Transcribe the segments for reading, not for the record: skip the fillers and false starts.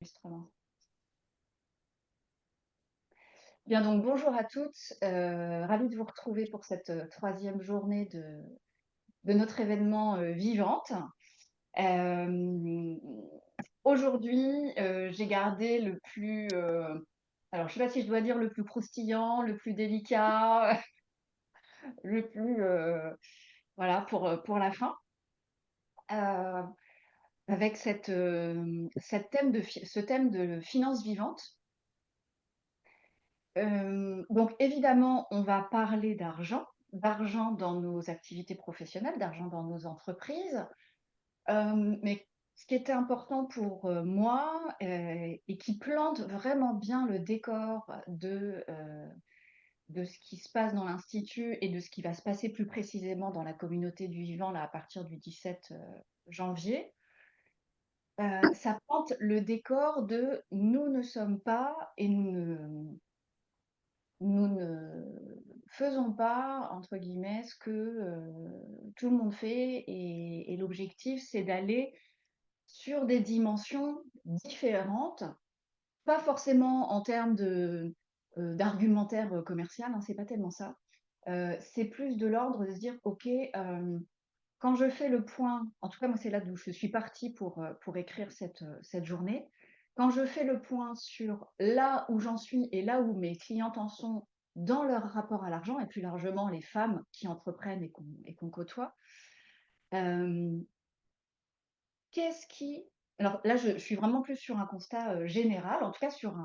Enregistrement. Bien, donc bonjour à toutes, ravie de vous retrouver pour cette troisième journée de notre événement Vivante. Euh, Aujourd'hui, j'ai gardé le plus, alors je ne sais pas si je dois dire le plus croustillant, le plus délicat, le plus, voilà, pour la fin, euh, avec ce thème de finances vivantes. Donc évidemment, on va parler d'argent dans nos activités professionnelles, d'argent dans nos entreprises. Mais ce qui était important pour moi et qui plante vraiment bien le décor de ce qui se passe dans l'Institut et de ce qui va se passer plus précisément dans la communauté du vivant là, à partir du 17 janvier, ça plante le décor de nous ne sommes pas et nous ne faisons pas, entre guillemets, ce que tout le monde fait et l'objectif, c'est d'aller sur des dimensions différentes, pas forcément en termes d'argumentaire commercial, hein, c'est pas tellement ça. C'est plus de l'ordre de se dire, OK, quand je fais le point, en tout cas, moi, c'est là d'où je suis partie pour écrire cette journée. Quand je fais le point sur là où j'en suis et là où mes clientes en sont dans leur rapport à l'argent, et plus largement les femmes qui entreprennent et qu'on côtoie, euh, qu'est-ce qui... Alors là, je suis vraiment plus sur un constat général, en tout cas sur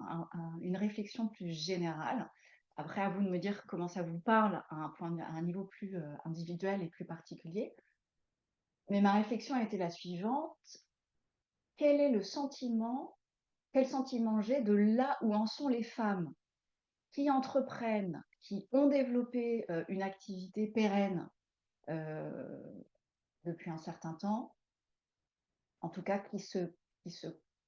une réflexion plus générale. Après, à vous de me dire comment ça vous parle à un niveau plus individuel et plus particulier. Mais ma réflexion a été la suivante. Quel est le sentiment, quel sentiment j'ai de là où en sont les femmes qui entreprennent, qui ont développé une activité pérenne euh, depuis un certain temps, en tout cas qui se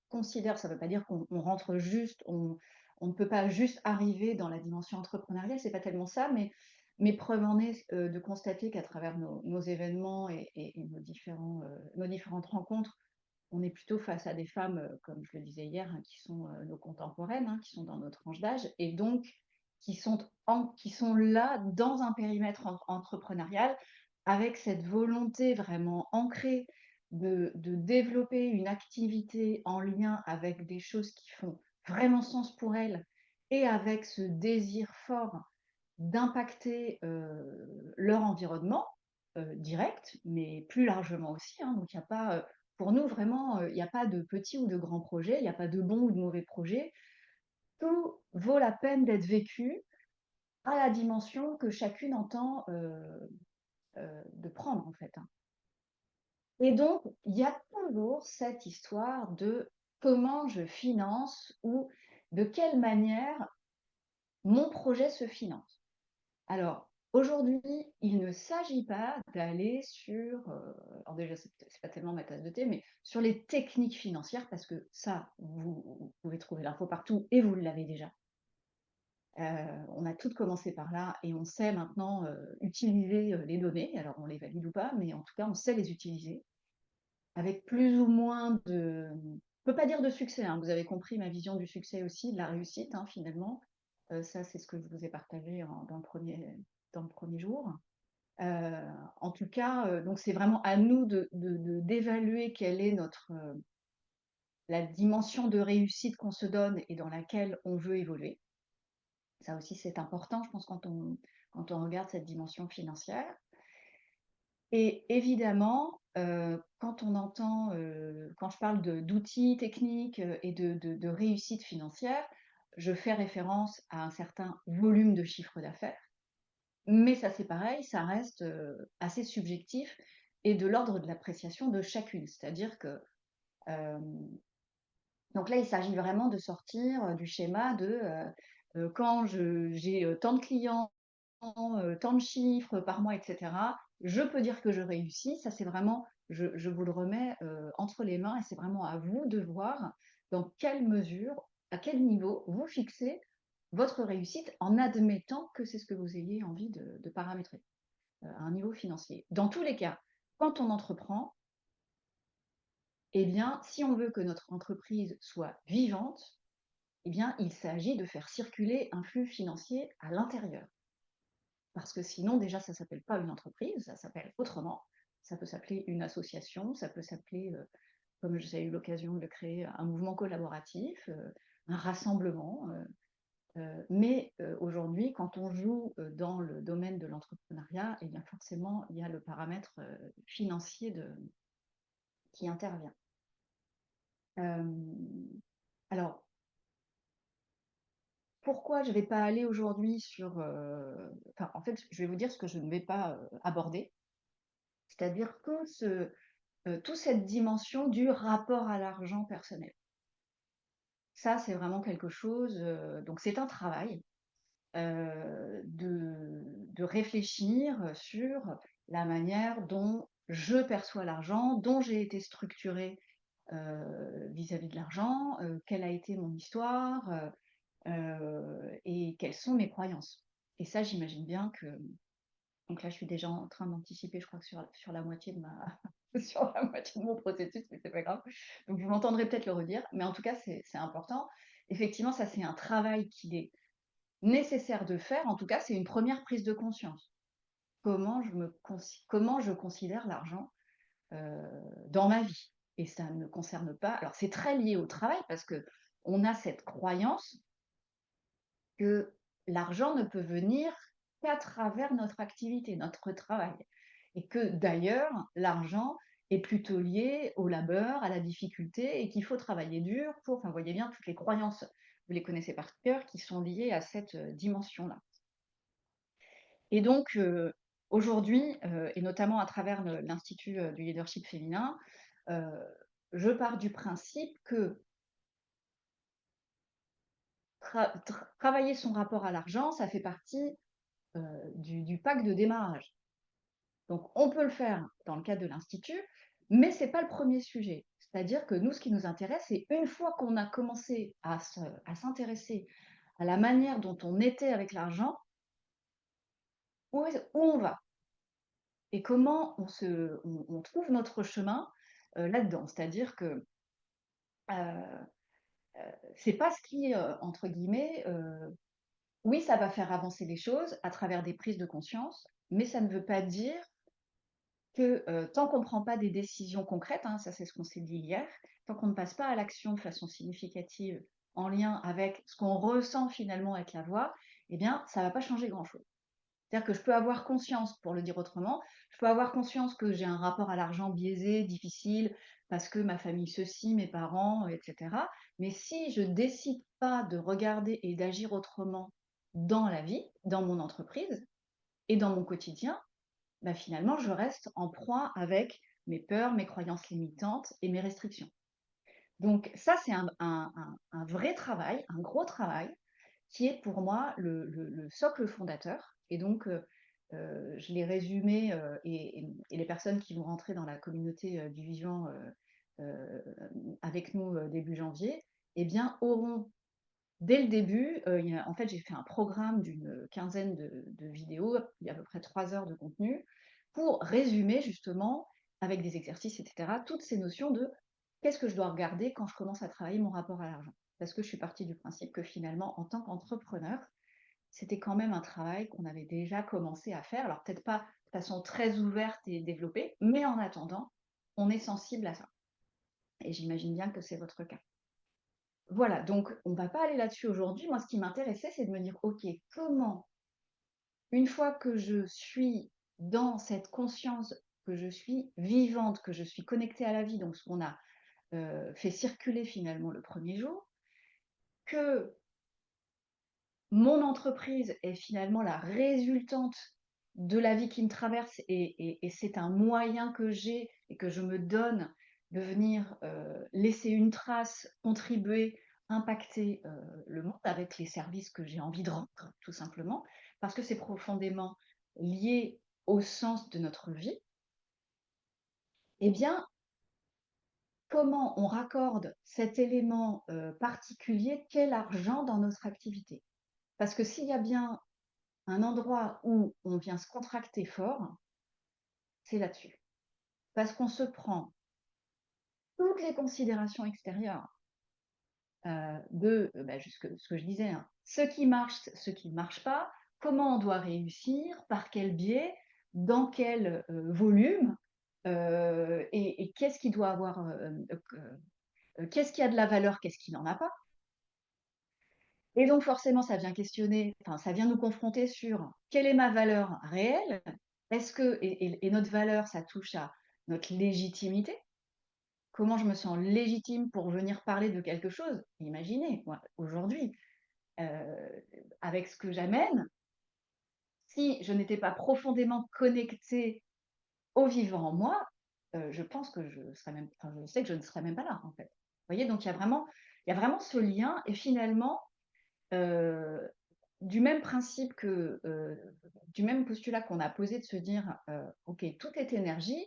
considèrent, ça ne veut pas dire qu'on rentre juste, on ne peut pas juste arriver dans la dimension entrepreneuriale, c'est pas tellement ça, mais preuve en est de constater qu'à travers nos événements et nos différentes rencontres, on est plutôt face à des femmes, comme je le disais hier, hein, qui sont nos contemporaines, hein, qui sont dans notre tranche d'âge, et donc qui sont là dans un périmètre entrepreneurial, avec cette volonté vraiment ancrée de développer une activité en lien avec des choses qui font vraiment sens pour elles, et avec ce désir fort d'impacter leur environnement direct, mais plus largement aussi, hein. Donc il n'y a pas pour nous, vraiment, il n'y a pas de petits ou de grands projets, il n'y a pas de bons ou de mauvais projets. Tout vaut la peine d'être vécu à la dimension que chacune entend de prendre, en fait, hein. Et donc, il y a toujours cette histoire de comment je finance ou de quelle manière mon projet se finance. Alors, aujourd'hui, il ne s'agit pas d'aller sur, alors déjà, c'est pas tellement ma tasse de thé, mais sur les techniques financières, parce que ça, vous pouvez trouver l'info partout et vous l'avez déjà. On a toutes commencé par là et on sait maintenant utiliser les données. Alors, on les valide ou pas, mais en tout cas, on sait les utiliser avec plus ou moins de... Je ne peux pas dire de succès, hein. Vous avez compris ma vision du succès aussi, de la réussite, hein, finalement. Ça, c'est ce que je vous ai partagé dans le premier jour. En tout cas, donc c'est vraiment à nous d'évaluer quelle est la dimension de réussite qu'on se donne et dans laquelle on veut évoluer. Ça aussi, c'est important, je pense, quand on regarde cette dimension financière. Et évidemment, quand quand je parle d'outils techniques et de réussite financière, je fais référence à un certain volume de chiffre d'affaires. Mais ça, c'est pareil, ça reste assez subjectif et de l'ordre de l'appréciation de chacune. C'est-à-dire que, euh, donc là, il s'agit vraiment de sortir du schéma de quand j'ai tant de clients, tant de chiffres par mois, etc., je peux dire que je réussis. Ça, c'est vraiment, je vous le remets entre les mains et c'est vraiment à vous de voir dans quelle mesure, à quel niveau vous fixez votre réussite en admettant que c'est ce que vous ayez envie de paramétrer à un niveau financier. Dans tous les cas, quand on entreprend, Eh bien, si on veut que notre entreprise soit vivante, eh bien, il s'agit de faire circuler un flux financier à l'intérieur. Parce que sinon, déjà, ça s'appelle pas une entreprise, ça s'appelle autrement. Ça peut s'appeler une association, ça peut s'appeler, comme j'ai eu l'occasion de le créer, un mouvement collaboratif, un rassemblement. Mais aujourd'hui, quand on joue dans le domaine de l'entrepreneuriat, eh bien forcément, il y a le paramètre financier qui intervient. Alors, pourquoi je ne vais pas aller aujourd'hui sur... enfin, en fait, je vais vous dire ce que je ne vais pas aborder, c'est-à-dire que toute cette dimension du rapport à l'argent personnel. Ça, c'est vraiment quelque chose, donc c'est un travail de réfléchir sur la manière dont je perçois l'argent, dont j'ai été structurée vis-à-vis de l'argent, quelle a été mon histoire et quelles sont mes croyances. Et ça, j'imagine bien que... Donc là, je suis déjà en train d'anticiper, je crois que sur la moitié de sur la moitié de mon processus, mais c'est pas grave. Donc vous m'entendrez peut-être le redire, mais en tout cas, c'est important. Effectivement, ça, c'est un travail qui est nécessaire de faire. En tout cas, c'est une première prise de conscience. Comment je considère l'argent dans ma vie. Et ça ne concerne pas... Alors, c'est très lié au travail parce que on a cette croyance que l'argent ne peut venir qu'à travers notre activité, notre travail. Et que d'ailleurs, l'argent est plutôt lié au labeur, à la difficulté, et qu'il faut travailler dur pour... Enfin, vous voyez bien toutes les croyances, vous les connaissez par cœur, qui sont liées à cette dimension-là. Et donc, aujourd'hui, et notamment à travers l'Institut du leadership féminin, heu, je pars du principe que travailler son rapport à l'argent, ça fait partie du pack de démarrage. Donc on peut le faire dans le cadre de l'institut, mais c'est pas le premier sujet. C'est-à-dire que nous, ce qui nous intéresse, c'est une fois qu'on a commencé à s'intéresser à la manière dont on était avec l'argent, où on va? Et comment on trouve notre chemin là-dedans. C'est-à-dire que heu, c'est pas ce qui, entre guillemets, oui, ça va faire avancer les choses à travers des prises de conscience, mais ça ne veut pas dire que, tant qu'on ne prend pas des décisions concrètes, hein, ça c'est ce qu'on s'est dit hier, tant qu'on ne passe pas à l'action de façon significative en lien avec ce qu'on ressent finalement avec la voix, eh bien, ça va pas changer grand-chose. C'est-à-dire que je peux avoir conscience, pour le dire autrement, je peux avoir conscience que j'ai un rapport à l'argent biaisé, difficile, parce que ma famille ceci, mes parents, etc. Mais si je décide pas de regarder et d'agir autrement dans la vie, dans mon entreprise et dans mon quotidien, bah finalement, je reste en proie avec mes peurs, mes croyances limitantes et mes restrictions. Donc ça, c'est un vrai travail, un gros travail, qui est pour moi le socle fondateur. Et donc, je l'ai résumé, et les personnes qui vont rentrer dans la communauté du vivant avec nous début janvier, eh bien, auront dès le début, en fait, j'ai fait un programme d'une quinzaine de vidéos, il y a à peu près 3 heures de contenu, pour résumer justement, avec des exercices, etc., toutes ces notions de qu'est-ce que je dois regarder quand je commence à travailler mon rapport à l'argent. Parce que je suis partie du principe que finalement, en tant qu'entrepreneur, c'était quand même un travail qu'on avait déjà commencé à faire. Alors peut-être pas de façon très ouverte et développée, mais en attendant, on est sensible à ça. Et j'imagine bien que c'est votre cas. Voilà, donc on ne va pas aller là-dessus aujourd'hui. Moi, ce qui m'intéressait, c'est de me dire, OK, comment, une fois que je suis dans cette conscience que je suis vivante, que je suis connectée à la vie, donc ce qu'on a fait circuler finalement le premier jour, que mon entreprise est finalement la résultante de la vie qui me traverse et c'est un moyen que j'ai et que je me donne de venir laisser une trace, contribuer, impacter le monde avec les services que j'ai envie de rendre, tout simplement, parce que c'est profondément lié au sens de notre vie. Eh bien, comment on raccorde cet élément particulier qu'est l'argent dans notre activité? Parce que s'il y a bien un endroit où on vient se contracter fort, c'est là-dessus. Parce qu'on se prend toutes les considérations extérieures ce que je disais, hein, ce qui marche, ce qui ne marche pas, comment on doit réussir, par quel biais, dans quel volume, et qu'est-ce qui doit avoir, qu'est-ce qui a de la valeur, qu'est-ce qui n'en a pas. Et donc forcément, ça vient questionner, enfin, ça vient nous confronter sur quelle est ma valeur réelle. Est-ce que, et notre valeur, ça touche à notre légitimité. Comment je me sens légitime pour venir parler de quelque chose? Imaginez, moi, aujourd'hui, avec ce que j'amène, si je n'étais pas profondément connectée au vivant en moi, je pense que je serais même, enfin, je sais que je ne serais même pas là, en fait. Vous voyez? Donc il y a vraiment ce lien, et finalement, heu, du même principe que, du même postulat qu'on a posé, de se dire, «OK, tout est énergie»,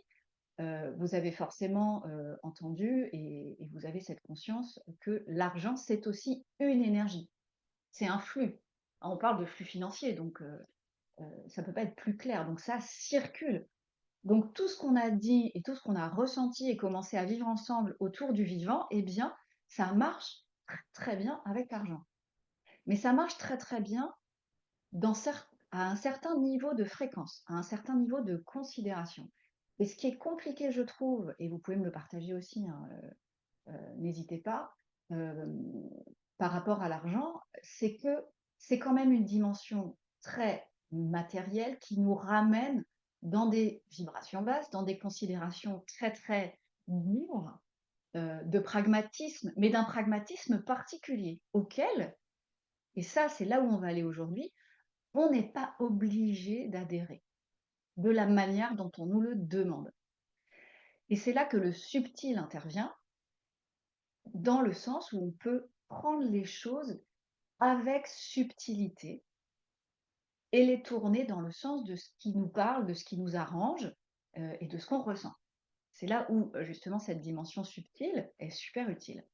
vous avez forcément, entendu, et vous avez cette conscience que l'argent, c'est aussi une énergie. C'est un flux. On parle de flux financier, donc ça ne peut pas être plus clair. Donc ça circule. Donc tout ce qu'on a dit et tout ce qu'on a ressenti et commencé à vivre ensemble autour du vivant, eh bien, ça marche très, très bien avec l'argent. Mais ça marche très, très bien à un certain niveau de fréquence, à un certain niveau de considération. Et ce qui est compliqué, je trouve, et vous pouvez me le partager aussi, hein, n'hésitez pas, par rapport à l'argent, c'est que c'est quand même une dimension très matérielle qui nous ramène dans des vibrations basses, dans des considérations très, très libres, de pragmatisme, mais d'un pragmatisme particulier auquel, et ça, c'est là où on va aller aujourd'hui, on n'est pas obligé d'adhérer de la manière dont on nous le demande. Et c'est là que le subtil intervient, dans le sens où on peut prendre les choses avec subtilité et les tourner dans le sens de ce qui nous parle, de ce qui nous arrange, et de ce qu'on ressent. C'est là où, justement, cette dimension subtile est super utile.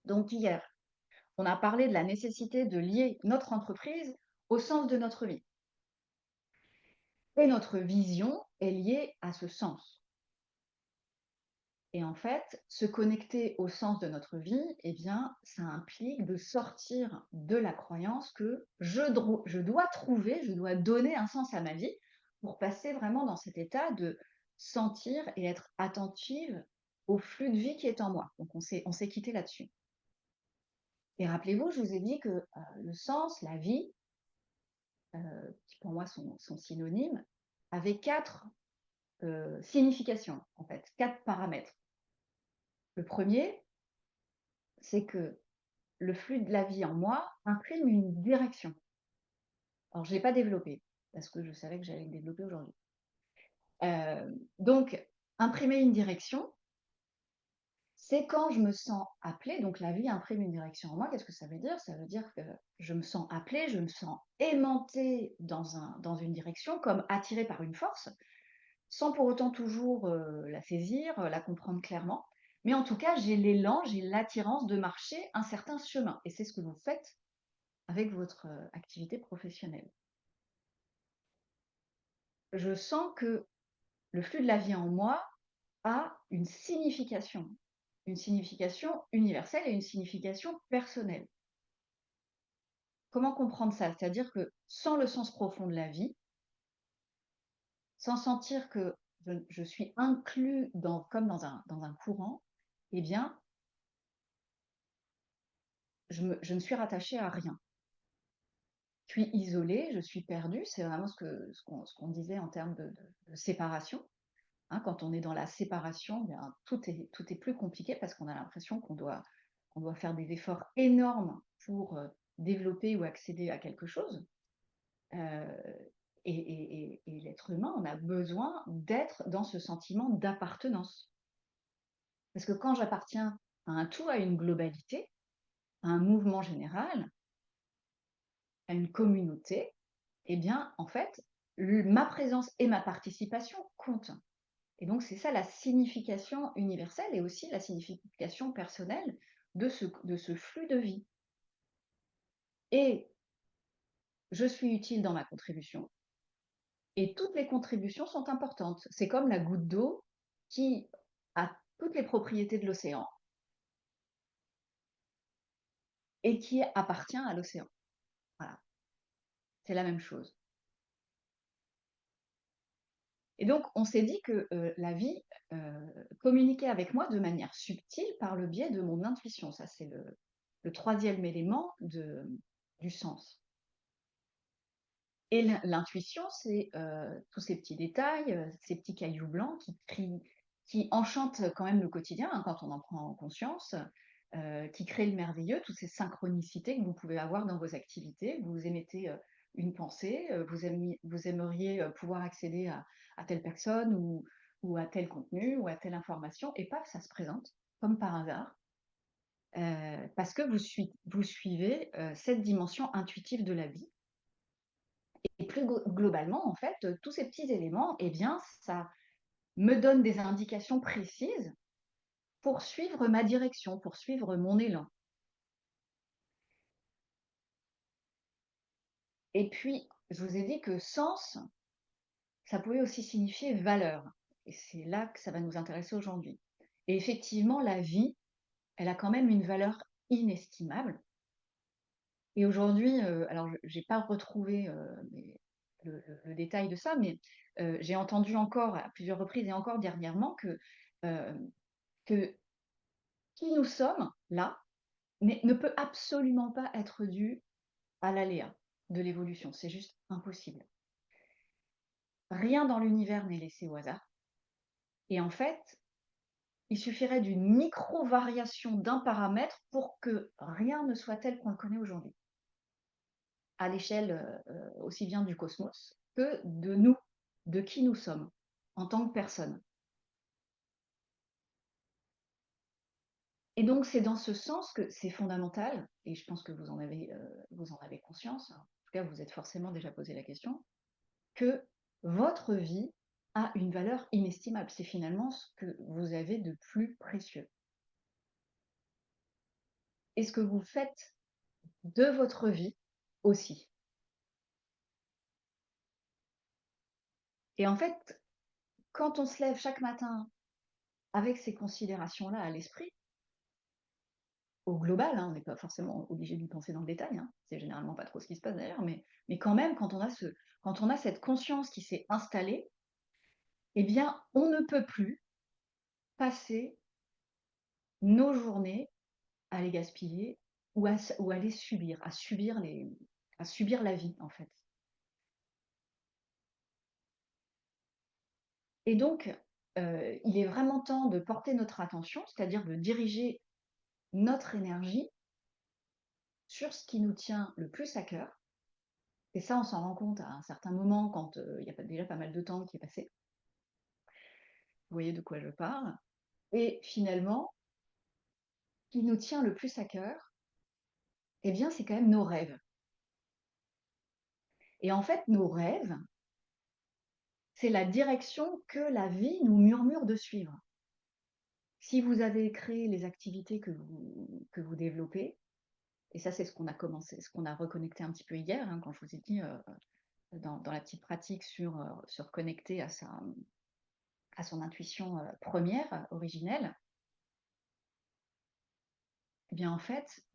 Donc hier, on a parlé de la nécessité de lier notre entreprise au sens de notre vie. Et notre vision est liée à ce sens. Et en fait, se connecter au sens de notre vie, eh bien, ça implique de sortir de la croyance que je dois trouver, je dois donner un sens à ma vie pour passer vraiment dans cet état de sentir et être attentive au flux de vie qui est en moi. Donc, on s'est quitté là-dessus. Et rappelez-vous, je vous ai dit que le sens, la vie, qui pour moi sont synonymes, avaient quatre significations, en fait, quatre paramètres. Le premier, c'est que le flux de la vie en moi imprime une direction. Alors, je ne l'ai pas développé parce que je savais que j'allais le développer aujourd'hui. Donc, imprimer une direction, c'est quand je me sens appelée, donc la vie imprime une direction en moi. Qu'est-ce que ça veut dire? Ça veut dire que je me sens appelée, je me sens aimantée dans une direction, comme attirée par une force, sans pour autant toujours la saisir, la comprendre clairement. Mais en tout cas, j'ai l'élan, j'ai l'attirance de marcher un certain chemin. Et c'est ce que vous faites avec votre activité professionnelle. Je sens que le flux de la vie en moi a une signification universelle et une signification personnelle. Comment comprendre ça? C'est-à-dire que sans le sens profond de la vie, sans sentir que je suis inclus comme dans un courant, eh bien, je ne suis rattachée à rien. Je suis isolée, je suis perdue. C'est vraiment ce qu'on disait en termes de séparation. Hein, quand on est dans la séparation, eh bien, tout est plus compliqué parce qu'on a l'impression qu'on doit faire des efforts énormes pour développer ou accéder à quelque chose. Euh, et l'être humain, on a besoin d'être dans ce sentiment d'appartenance. Parce que quand j'appartiens à un tout, à une globalité, à un mouvement général, à une communauté, eh bien, en fait, ma présence et ma participation comptent. Et donc, c'est ça la signification universelle et aussi la signification personnelle de ce flux de vie. Et je suis utile dans ma contribution. Et toutes les contributions sont importantes. C'est comme la goutte d'eau qui a toutes les propriétés de l'océan et qui appartient à l'océan. Voilà, c'est la même chose. Et donc, on s'est dit que la vie communiquait avec moi de manière subtile par le biais de mon intuition. Ça, c'est le troisième élément du sens. Et l'intuition, c'est tous ces petits détails, ces petits cailloux blancs qui enchantent quand même le quotidien hein, quand on en prend conscience, qui créent le merveilleux, toutes ces synchronicités que vous pouvez avoir dans vos activités. Vous émettez une pensée, vous aimeriez pouvoir accéder à telle personne ou à tel contenu ou à telle information, et paf, ça se présente, comme par hasard, parce que vous suivez cette dimension intuitive de la vie. Et plus globalement, en fait, tous ces petits éléments, eh bien, ça me donne des indications précises pour suivre ma direction, pour suivre mon élan. Et puis, je vous ai dit que sens, ça pouvait aussi signifier valeur. Et c'est là que ça va nous intéresser aujourd'hui. Et effectivement, la vie, elle a quand même une valeur inestimable. Et aujourd'hui, alors je n'ai pas retrouvé le détail de ça, mais j'ai entendu encore à plusieurs reprises et encore dernièrement euh, que qui nous sommes là ne peut absolument pas être dû à l'aléa de l'évolution. C'est juste impossible. Rien dans l'univers n'est laissé au hasard. Et en fait, il suffirait d'une micro-variation d'un paramètre pour que rien ne soit tel qu'on le connaît aujourd'hui, à l'échelle aussi bien du cosmos que de nous, de qui nous sommes en tant que personne. Et donc, c'est dans ce sens que c'est fondamental, et je pense que vous en avez conscience, en tout cas, vous êtes forcément déjà posé la question, que votre vie a une valeur inestimable. C'est finalement ce que vous avez de plus précieux. Et ce que vous faites de votre vie aussi. Et en fait, quand on se lève chaque matin avec ces considérations-là à l'esprit, au global, hein, on n'est pas forcément obligé d'y penser dans le détail, hein, c'est généralement pas trop ce qui se passe d'ailleurs, mais quand même, quand on a cette conscience qui s'est installée, eh bien, on ne peut plus passer nos journées à les gaspiller ou à les subir, à subir la vie, en fait. Et donc, il est vraiment temps de porter notre attention, c'est-à-dire de diriger notre énergie sur ce qui nous tient le plus à cœur. Et ça, on s'en rend compte à un certain moment quand il y a déjà pas mal de temps qui est passé. Vous voyez de quoi je parle. Et finalement, ce qui nous tient le plus à cœur, eh bien, c'est quand même nos rêves. Et en fait, nos rêves, c'est la direction que la vie nous murmure de suivre. Si vous avez créé les activités que vous développez, et ça c'est ce qu'on a commencé, ce qu'on a reconnecté un petit peu hier, hein, quand je vous ai dit dans la petite pratique sur se reconnecter à son intuition première, originelle, eh bien en fait,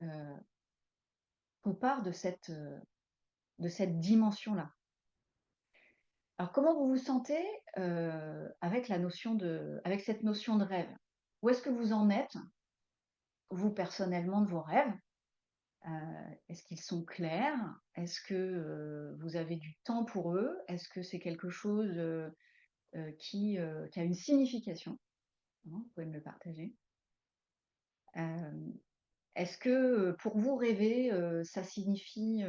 on part de cette dimension-là. Alors comment vous vous sentez avec cette notion de rêve? Où est-ce que vous en êtes, vous personnellement, de vos rêves? Est-ce qu'ils sont clairs? Est-ce que vous avez du temps pour eux? Est-ce que c'est quelque chose qui a une signification? Hein, vous pouvez me le partager. Est-ce que pour vous rêver, ça signifie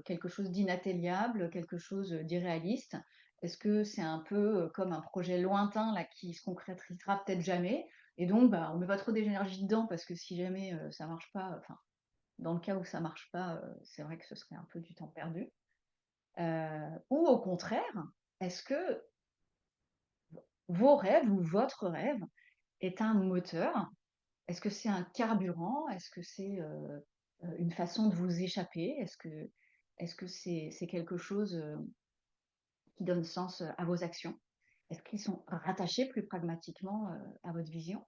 quelque chose d'inatteignable, quelque chose d'irréaliste? Est-ce que c'est un peu comme un projet lointain là, qui se concrétisera peut-être jamais? Et donc, bah, on ne met pas trop d'énergie dedans parce que si jamais ça ne marche pas, enfin, dans le cas où ça marche pas, c'est vrai que ce serait un peu du temps perdu. Ou au contraire, est-ce que vos rêves ou votre rêve est un moteur? Est-ce que c'est un carburant? Est-ce que c'est, une façon de vous échapper? Est-ce que c'est quelque chose, qui donne sens, à vos actions? Est-ce qu'ils sont rattachés plus pragmatiquement à votre vision?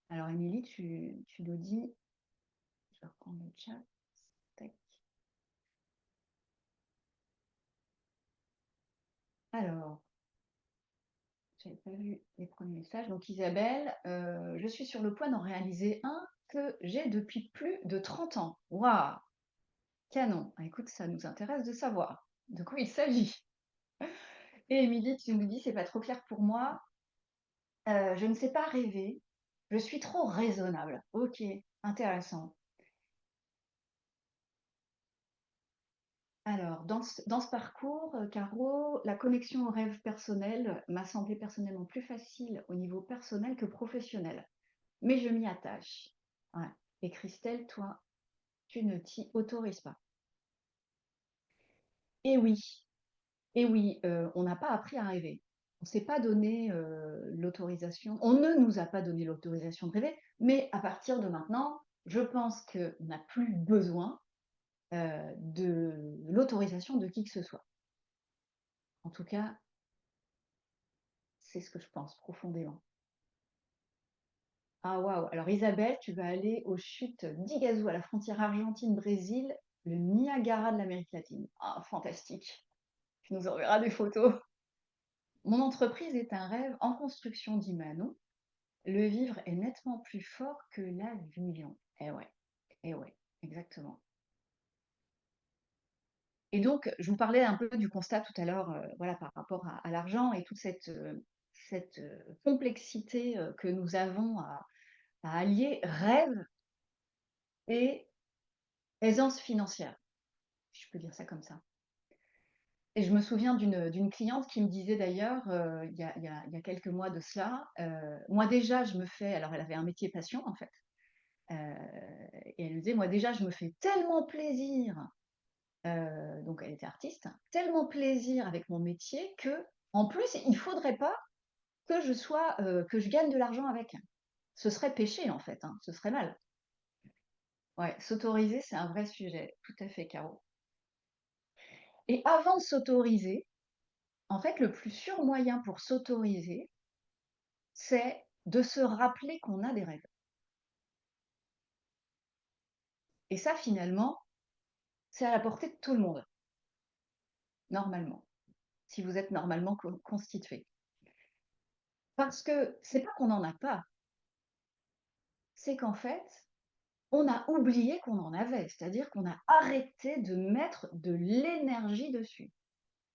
Alors Émilie, tu nous dis, je vais reprendre le chat. Tac. Alors, j'avais pas vu les premiers messages. Donc Isabelle, je suis sur le point d'en réaliser un que j'ai depuis plus de 30 ans. Waouh! Canon. Ah, écoute, ça nous intéresse de savoir de quoi il s'agit. Et Émilie, tu nous dis, c'est pas trop clair pour moi. Je ne sais pas rêver. Je suis trop raisonnable. Ok, intéressant. Alors, dans ce parcours, Caro, la connexion au rêve personnel m'a semblé personnellement plus facile au niveau personnel que professionnel. Mais je m'y attache. Ouais. Et Christelle, toi, tu ne t'y autorises pas. Et oui, et oui, on n'a pas appris à rêver. On s'est pas donné l'autorisation. On ne nous a pas donné l'autorisation de rêver, mais à partir de maintenant, je pense qu'on n'a plus besoin de l'autorisation de qui que ce soit. En tout cas, c'est ce que je pense profondément. Ah waouh! Alors Isabelle, tu vas aller aux chutes d'Iguazú à la frontière Argentine-Brésil, le Niagara de l'Amérique latine. Ah, fantastique! Tu nous enverras des photos. Mon entreprise est un rêve en construction, dit Manon. Le vivre est nettement plus fort que la vision. Eh ouais, exactement. Et donc, je vous parlais un peu du constat tout à l'heure, voilà, par rapport à l'argent et toute cette complexité que nous avons à allier rêve et aisance financière, si je peux dire ça comme ça. Et je me souviens d'une cliente qui me disait d'ailleurs, il y a quelques mois de cela, moi déjà je me fais, alors elle avait un métier passion en fait, et elle me disait, moi déjà je me fais tellement plaisir, donc elle était artiste, tellement plaisir avec mon métier que en plus il faudrait pas que que je gagne de l'argent avec. Ce serait péché en fait, hein, ce serait mal. Ouais, s'autoriser, c'est un vrai sujet, tout à fait, Caro. Et avant de s'autoriser, en fait, le plus sûr moyen pour s'autoriser, c'est de se rappeler qu'on a des rêves. Et ça, finalement, c'est à la portée de tout le monde, normalement, si vous êtes normalement constitué. Parce que c'est pas qu'on n'en a pas, c'est qu'en fait, on a oublié qu'on en avait, c'est-à-dire qu'on a arrêté de mettre de l'énergie dessus.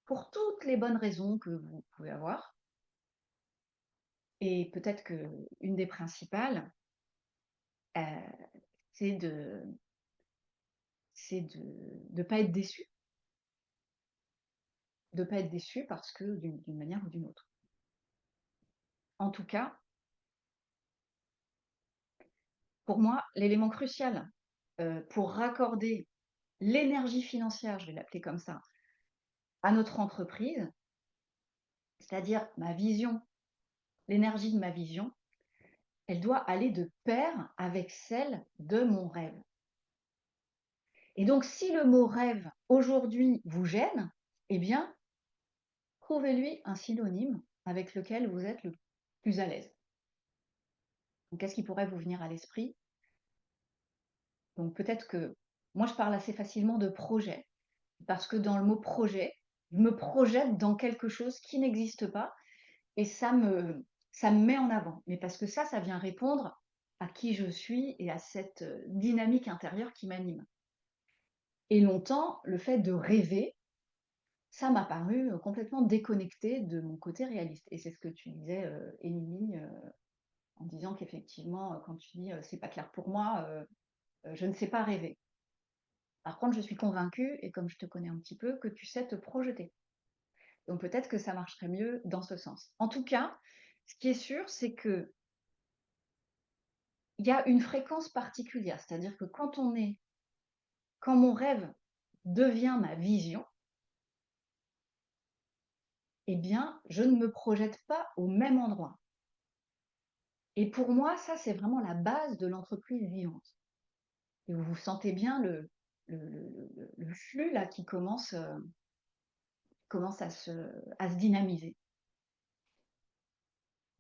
Pour toutes les bonnes raisons que vous pouvez avoir. Et peut-être qu'une des principales, c'est de pas être déçu. De pas être déçu parce que d'une manière ou d'une autre. En tout cas, pour moi, l'élément crucial pour raccorder l'énergie financière, je vais l'appeler comme ça, à notre entreprise, c'est-à-dire ma vision, l'énergie de ma vision, elle doit aller de pair avec celle de mon rêve. Et donc, si le mot rêve aujourd'hui vous gêne, eh bien, trouvez-lui un synonyme avec lequel vous êtes le plus à l'aise. Donc, qu'est-ce qui pourrait vous venir à l'esprit? Donc, peut-être que moi, je parle assez facilement de projet, parce que dans le mot projet, je me projette dans quelque chose qui n'existe pas et ça me met en avant. Mais parce que ça vient répondre à qui je suis et à cette dynamique intérieure qui m'anime. Et longtemps, le fait de rêver, ça m'a paru complètement déconnecté de mon côté réaliste. Et c'est ce que tu disais, Émilie, en disant qu'effectivement, quand tu dis c'est pas clair pour moi, je ne sais pas rêver. Par contre, je suis convaincue, et comme je te connais un petit peu, que tu sais te projeter. Donc peut-être que ça marcherait mieux dans ce sens. En tout cas, ce qui est sûr, c'est que il y a une fréquence particulière, c'est-à-dire que quand mon rêve devient ma vision, eh bien, je ne me projette pas au même endroit. Et pour moi, ça, c'est vraiment la base de l'entreprise vivante. Et vous sentez bien le flux là qui commence à se dynamiser.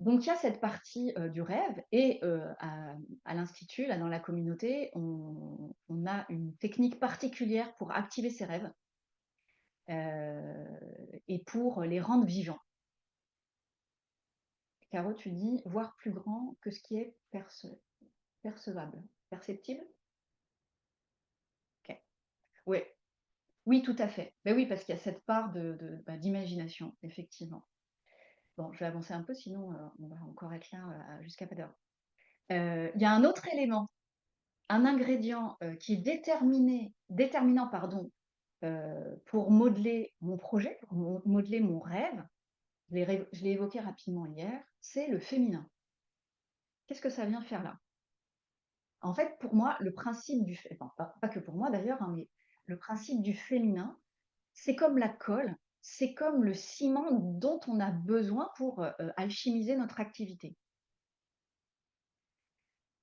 Donc il y a cette partie, du rêve et à l'institut, là, dans la communauté, on a une technique particulière pour activer ces rêves, et pour les rendre vivants. Caro, tu dis: «Voir plus grand que ce qui est percevable, perceptible?» OK. Oui, oui, tout à fait. Ben oui, parce qu'il y a cette part d'imagination, effectivement. Bon, je vais avancer un peu, sinon, on va encore être là, jusqu'à pas d'heure. Il y a un autre élément, un ingrédient, qui est déterminant, pardon, pour modeler mon projet, pour modeler mon rêve. Je l'ai évoqué rapidement hier, c'est le féminin. Qu'est-ce que ça vient faire là? En fait, pour moi, le principe du fé enfin, pas que pour moi d'ailleurs, hein, mais le principe du féminin, c'est comme la colle, c'est comme le ciment dont on a besoin pour, alchimiser notre activité.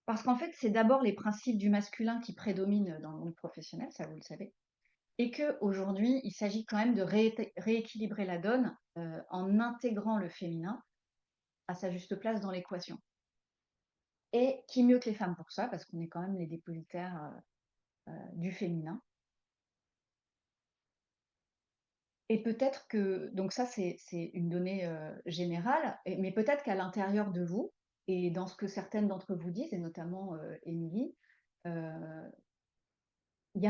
Parce qu'en fait, c'est d'abord les principes du masculin qui prédominent dans le monde professionnel, ça vous le savez, et qu'aujourd'hui, il s'agit quand même de rééquilibrer la donne, en intégrant le féminin à sa juste place dans l'équation. Et qui mieux que les femmes pour ça, parce qu'on est quand même les dépositaires, du féminin. Et peut-être que donc ça, c'est une donnée, générale, mais peut-être qu'à l'intérieur de vous et dans ce que certaines d'entre vous disent et notamment, Émilie, heu, il y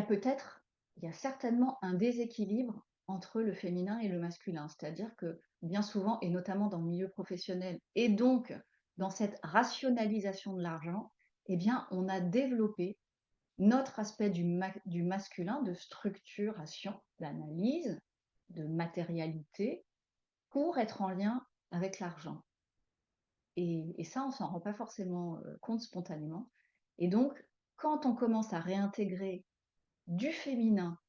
a certainement un déséquilibre entre le féminin et le masculin. C'est-à-dire que bien souvent et notamment dans le milieu professionnel et donc dans cette rationalisation de l'argent, eh bien, on a développé notre aspect du masculin de structuration, d'analyse, de matérialité, pour être en lien avec l'argent. Et ça, on s'en rend pas forcément compte spontanément. Et donc, quand on commence à réintégrer du féminin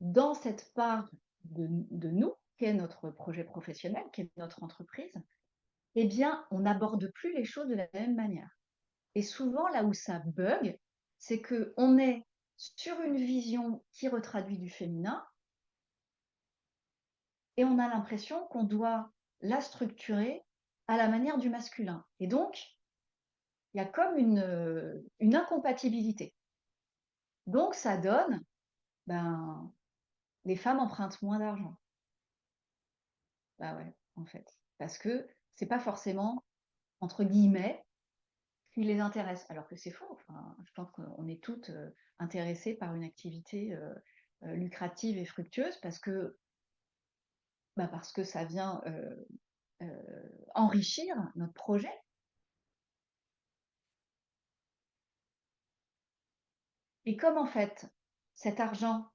dans cette part de nous, qu'est notre projet professionnel, qu'est notre entreprise, eh bien, on n'aborde plus les choses de la même manière. Et souvent, là où ça bug, c'est qu'on est sur une vision qui retraduit du féminin et on a l'impression qu'on doit la structurer à la manière du masculin. Et donc, il y a comme une incompatibilité. Donc, ça donne, ben, les femmes empruntent moins d'argent. Bah ouais, en fait. Parce que c'est pas forcément, entre guillemets, ce qui les intéresse. Alors que c'est faux. Enfin, je pense qu'on est toutes intéressées par une activité lucrative et fructueuse parce que ça vient enrichir notre projet. Et comme en fait, cet argent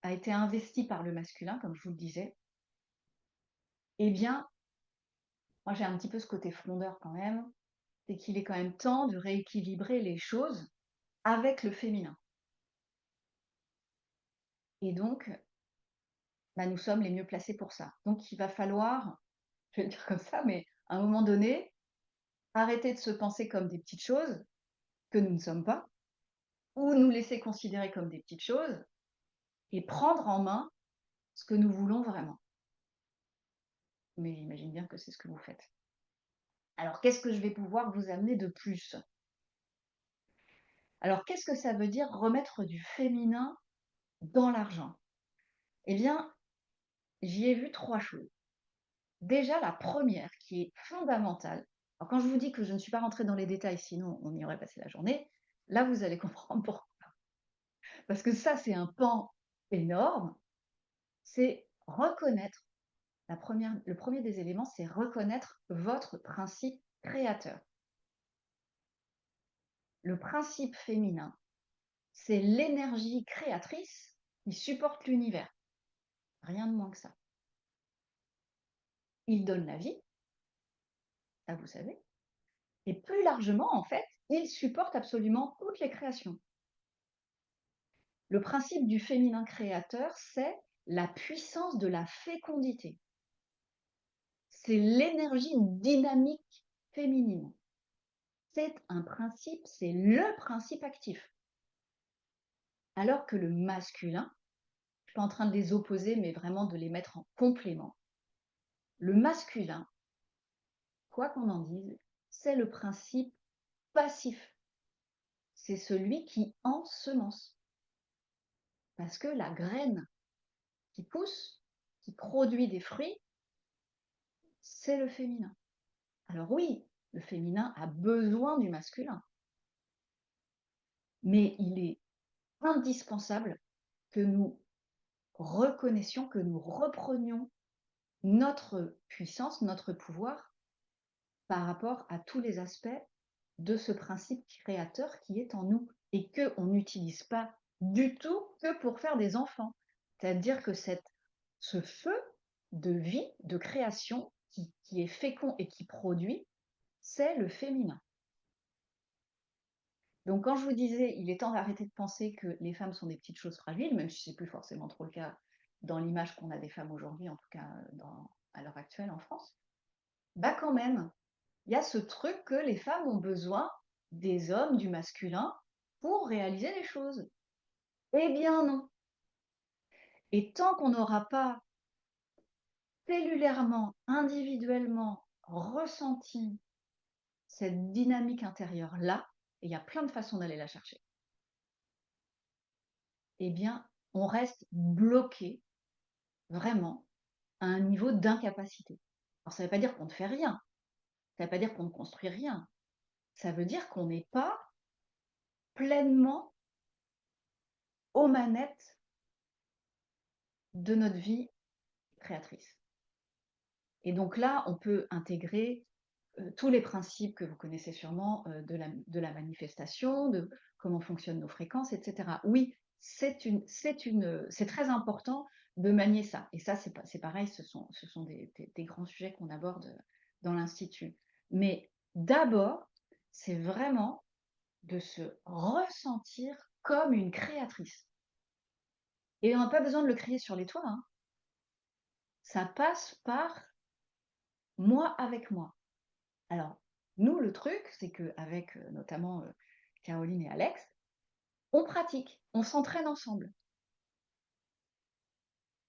a été investi par le masculin, comme je vous le disais, eh bien, moi j'ai un petit peu ce côté frondeur quand même, c'est qu'il est quand même temps de rééquilibrer les choses avec le féminin. Et donc, nous sommes les mieux placés pour ça. Donc il va falloir, je vais le dire comme ça, mais à un moment donné, arrêter de se penser comme des petites choses que nous ne sommes pas, ou nous laisser considérer comme des petites choses et prendre en main ce que nous voulons vraiment. Mais j'imagine bien que c'est ce que vous faites. Alors, qu'est-ce que je vais pouvoir vous amener de plus? Alors, qu'est-ce que ça veut dire remettre du féminin dans l'argent? Eh bien, j'y ai vu 3 choses. Déjà, la première qui est fondamentale, alors quand je vous dis que je ne suis pas rentrée dans les détails, sinon on y aurait passé la journée, là vous allez comprendre pourquoi. Parce que ça, c'est un pan énorme, c'est reconnaître, le premier des éléments, c'est reconnaître votre principe créateur. Le principe féminin, c'est l'énergie créatrice qui supporte l'univers. Rien de moins que ça. Il donne la vie, ça vous savez, et plus largement, en fait, il supporte absolument toutes les créations. Le principe du féminin créateur, c'est la puissance de la fécondité. C'est l'énergie dynamique féminine. C'est un principe, c'est le principe actif. Alors que le masculin, je suis pas en train de les opposer, mais vraiment de les mettre en complément. Le masculin, quoi qu'on en dise, c'est le principe passif. C'est celui qui ensemence. Parce que la graine qui pousse, qui produit des fruits, c'est le féminin. Alors oui, le féminin a besoin du masculin, mais il est indispensable que nous reconnaissions, que nous reprenions notre puissance, notre pouvoir par rapport à tous les aspects de ce principe créateur qui est en nous et qu'on n'utilise pas du tout que pour faire des enfants. C'est-à-dire que ce feu de vie, de création qui est fécond et qui produit, c'est le féminin. Donc quand je vous disais, il est temps d'arrêter de penser que les femmes sont des petites choses fragiles, même si c'est plus forcément trop le cas dans l'image qu'on a des femmes aujourd'hui, en tout cas à l'heure actuelle en France, bah quand même, il y a ce truc que les femmes ont besoin des hommes, du masculin, pour réaliser les choses. Eh bien non. Et tant qu'on n'aura pas cellulairement, individuellement ressenti cette dynamique intérieure-là, et il y a plein de façons d'aller la chercher, eh bien, on reste bloqué vraiment à un niveau d'incapacité. Alors, ça ne veut pas dire qu'on ne fait rien, ça ne veut pas dire qu'on ne construit rien, ça veut dire qu'on n'est pas pleinement aux manettes de notre vie créatrice. Et donc là, on peut intégrer tous les principes que vous connaissez sûrement de la manifestation, de comment fonctionnent nos fréquences, etc. Oui, c'est très important de manier ça. Et ça, c'est pareil, ce sont des grands sujets qu'on aborde dans l'Institut. Mais d'abord, c'est vraiment de se ressentir comme une créatrice. Et on n'a pas besoin de le crier sur les toits, hein. Ça passe par moi avec moi. Alors, nous, le truc, c'est qu'avec notamment Caroline et Alex, on pratique, on s'entraîne ensemble.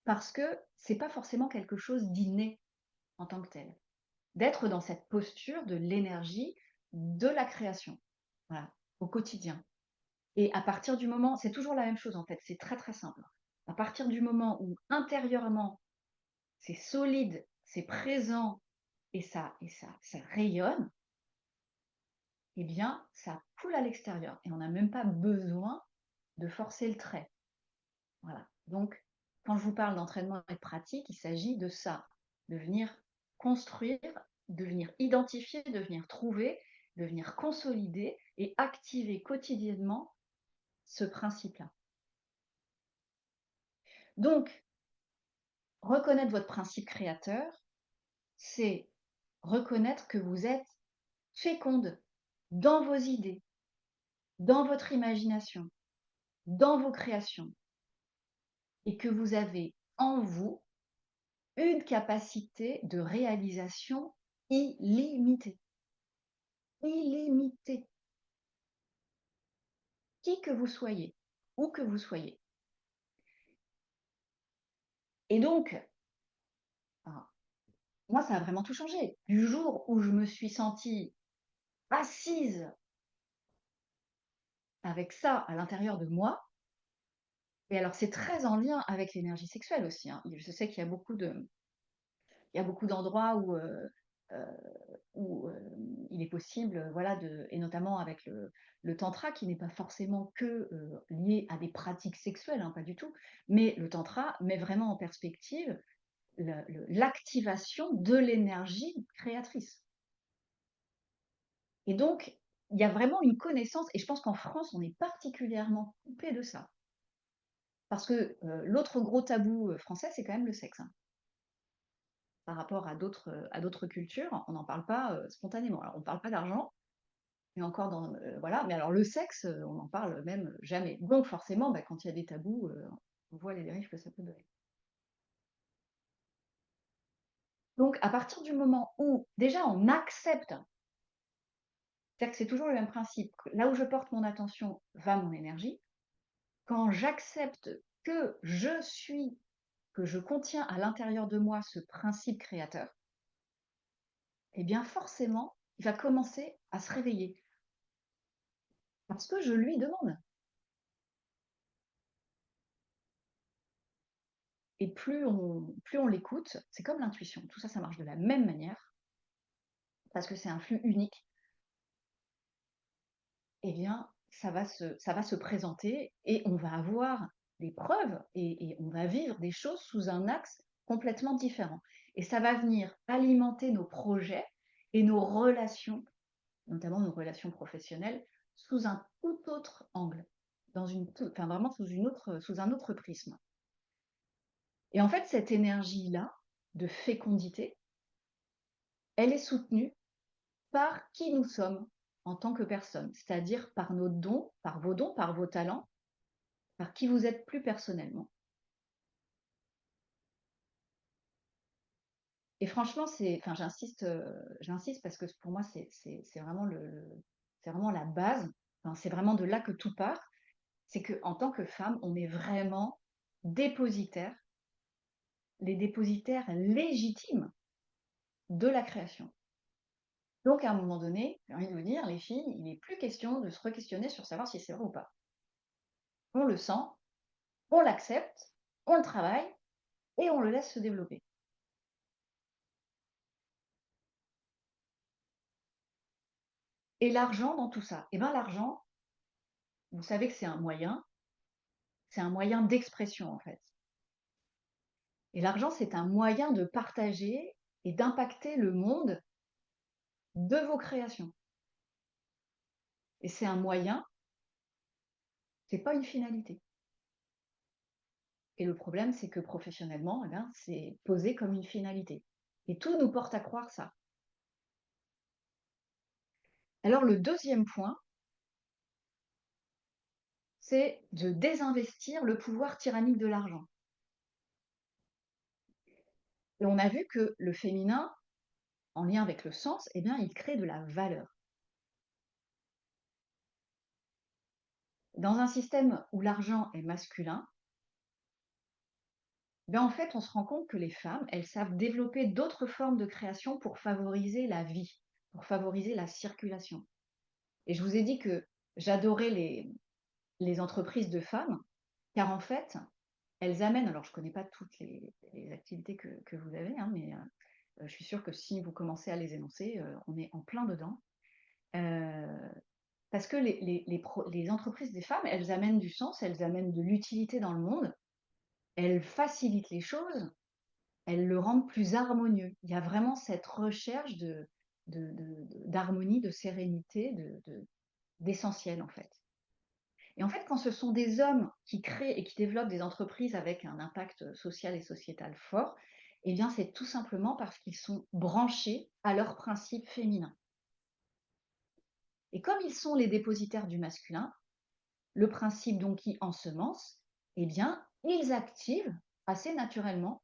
Parce que c'est pas forcément quelque chose d'inné en tant que tel. D'être dans cette posture de l'énergie de la création, voilà, au quotidien. Et à partir du moment, c'est toujours la même chose en fait, c'est très très simple. À partir du moment où intérieurement, c'est solide, c'est présent et ça rayonne, eh bien, ça coule à l'extérieur et on n'a même pas besoin de forcer le trait. Voilà. Donc, quand je vous parle d'entraînement et de pratique, il s'agit de ça, de venir construire, de venir identifier, de venir trouver, de venir consolider et activer quotidiennement ce principe-là. Donc, reconnaître votre principe créateur, c'est reconnaître que vous êtes féconde dans vos idées, dans votre imagination, dans vos créations, et que vous avez en vous une capacité de réalisation illimitée. Illimitée. Qui que vous soyez, où que vous soyez. Et donc, moi, ça a vraiment tout changé. Du jour où je me suis sentie assise avec ça à l'intérieur de moi, et alors c'est très en lien avec l'énergie sexuelle aussi, hein. Je sais qu'il y a beaucoup d'endroits euh, où il est possible, voilà, et notamment avec le tantra, qui n'est pas forcément que lié à des pratiques sexuelles, hein, pas du tout, mais le tantra met vraiment en perspective l'activation de l'énergie créatrice. Et donc, il y a vraiment une connaissance, et je pense qu'en France, on est particulièrement coupé de ça. Parce que l'autre gros tabou français, c'est quand même le sexe, hein. Par rapport à d'autres cultures, on n'en parle pas spontanément. Alors, on ne parle pas d'argent, mais encore voilà. Mais alors, le sexe, on n'en parle même jamais. Donc, forcément, bah, quand il y a des tabous, on voit les dérives que ça peut donner. Donc, à partir du moment où, déjà, on accepte, c'est-à-dire que c'est toujours le même principe, là où je porte mon attention va mon énergie. Quand j'accepte que je suis, que je contiens à l'intérieur de moi ce principe créateur, eh bien forcément, il va commencer à se réveiller. Parce que je lui demande. Et plus on l'écoute, c'est comme l'intuition, tout ça, ça marche de la même manière, parce que c'est un flux unique, eh bien, ça va se présenter et on va avoir des preuves et on va vivre des choses sous un axe complètement différent. Et ça va venir alimenter nos projets et nos relations, notamment nos relations professionnelles, sous un tout autre angle, enfin vraiment sous un autre prisme. Et en fait, cette énergie-là de fécondité, elle est soutenue par qui nous sommes en tant que personne, c'est-à-dire par nos dons, par vos talents, par qui vous êtes plus personnellement. Et franchement, enfin, j'insiste parce que pour moi, c'est vraiment c'est vraiment la base. Enfin, c'est vraiment de là que tout part. C'est que en tant que femme, on est vraiment dépositaire, les dépositaires légitimes de la création. Donc, à un moment donné, j'ai envie de vous dire, les filles, il n'est plus question de se re-questionner sur savoir si c'est vrai ou pas. On le sent, on l'accepte, on le travaille et on le laisse se développer. Et l'argent dans tout ça, eh ben l'argent, vous savez que c'est un moyen d'expression en fait. Et l'argent, c'est un moyen de partager et d'impacter le monde de vos créations. Et c'est un moyen, c'est pas une finalité. Et le problème, c'est que professionnellement, eh bien, c'est posé comme une finalité. Et tout nous porte à croire ça. Alors le deuxième point, c'est de désinvestir le pouvoir tyrannique de l'argent. Et on a vu que le féminin, en lien avec le sens, eh bien, il crée de la valeur. Dans un système où l'argent est masculin, ben en fait, on se rend compte que les femmes, elles savent développer d'autres formes de création pour favoriser la vie, pour favoriser la circulation. Et je vous ai dit que j'adorais les entreprises de femmes, car en fait, elles amènent, alors je ne connais pas toutes les activités que vous avez, hein, mais je suis sûre que si vous commencez à les énoncer, on est en plein dedans. Euh, Parce que les entreprises des femmes, elles amènent du sens, elles amènent de l'utilité dans le monde, elles facilitent les choses, elles le rendent plus harmonieux. Il y a vraiment cette recherche d'harmonie, de sérénité, d'essentiel en fait. Et en fait, quand ce sont des hommes qui créent et qui développent des entreprises avec un impact social et sociétal fort, eh bien c'est tout simplement parce qu'ils sont branchés à leurs principes féminins. Et comme ils sont les dépositaires du masculin, le principe donc qui ensemence, eh bien, ils activent assez naturellement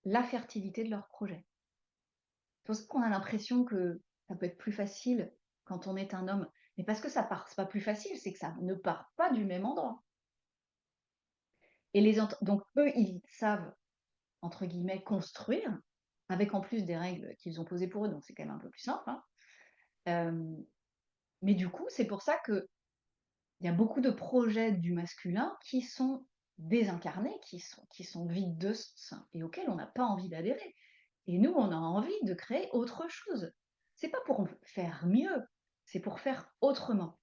la fertilité de leur projet. C'est pour ça qu'on a l'impression que ça peut être plus facile quand on est un homme. Mais parce que ça part, c'est pas plus facile, c'est que ça ne part pas du même endroit. Et donc eux, ils savent, entre guillemets, construire, avec en plus des règles qu'ils ont posées pour eux, donc c'est quand même un peu plus simple. Hein. Euh, mais du coup, c'est pour ça que il y a beaucoup de projets du masculin qui sont désincarnés, qui sont vides de sens et auxquels on n'a pas envie d'adhérer. Et nous, on a envie de créer autre chose. C'est pas pour faire mieux, c'est pour faire autrement.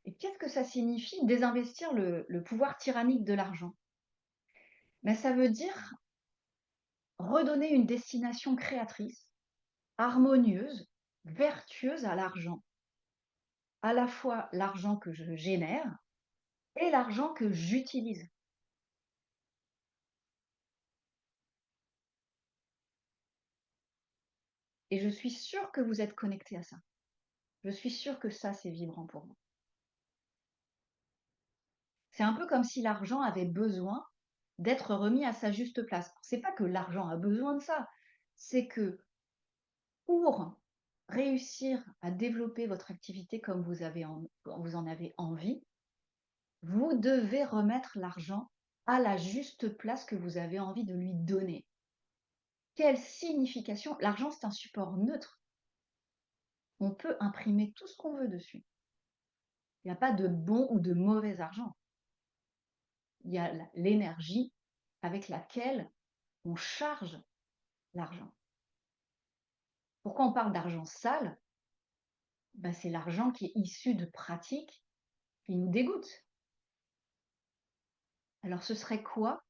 Et qu'est-ce que ça signifie désinvestir le pouvoir tyrannique de l'argent? Ben, ça veut dire redonner une destination créatrice, harmonieuse, vertueuse à l'argent. À la fois l'argent que je génère et l'argent que j'utilise. Et je suis sûre que vous êtes connectés à ça. Je suis sûre que ça, c'est vibrant pour vous. C'est un peu comme si l'argent avait besoin d'être remis à sa juste place. C'est pas que l'argent a besoin de ça, c'est que pour réussir à développer votre activité comme vous en avez envie, vous devez remettre l'argent à la juste place que vous avez envie de lui donner. Quelle signification? L'argent, c'est un support neutre. On peut imprimer tout ce qu'on veut dessus. Il n'y a pas de bon ou de mauvais argent. Il y a l'énergie avec laquelle on charge l'argent. Pourquoi on parle d'argent sale? Ben, c'est l'argent qui est issu de pratiques qui nous dégoûtent. Alors ce serait quoi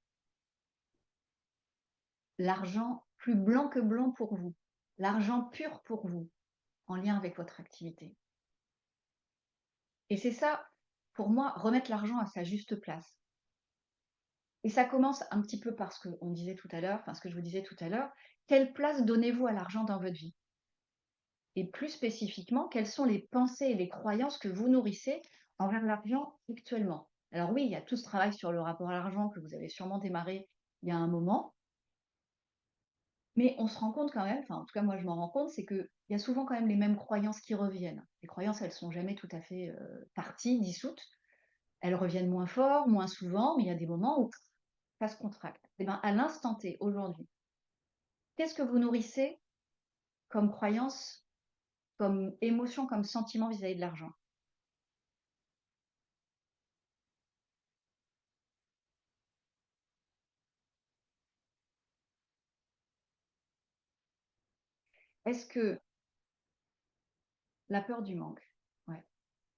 l'argent plus blanc que blanc pour vous? L'argent pur pour vous, en lien avec votre activité. Et c'est ça, pour moi, remettre l'argent à sa juste place. Et ça commence un petit peu par ce qu'on disait tout à l'heure, enfin ce que je vous disais tout à l'heure, quelle place donnez-vous à l'argent dans votre vie? Et plus spécifiquement, quelles sont les pensées et les croyances que vous nourrissez envers l'argent actuellement? Alors oui, il y a tout ce travail sur le rapport à l'argent que vous avez sûrement démarré il y a un moment, mais on se rend compte quand même, enfin en tout cas moi je m'en rends compte, c'est qu'il y a souvent quand même les mêmes croyances qui reviennent. Les croyances, elles sont jamais tout à fait parties, dissoutes. Elles reviennent moins fort, moins souvent, mais il y a des moments où ça se contracte. Et ben, à l'instant T, aujourd'hui, qu'est-ce que vous nourrissez comme croyance, comme émotion, comme sentiment vis-à-vis de l'argent? Est-ce que la peur du manque? Ouais,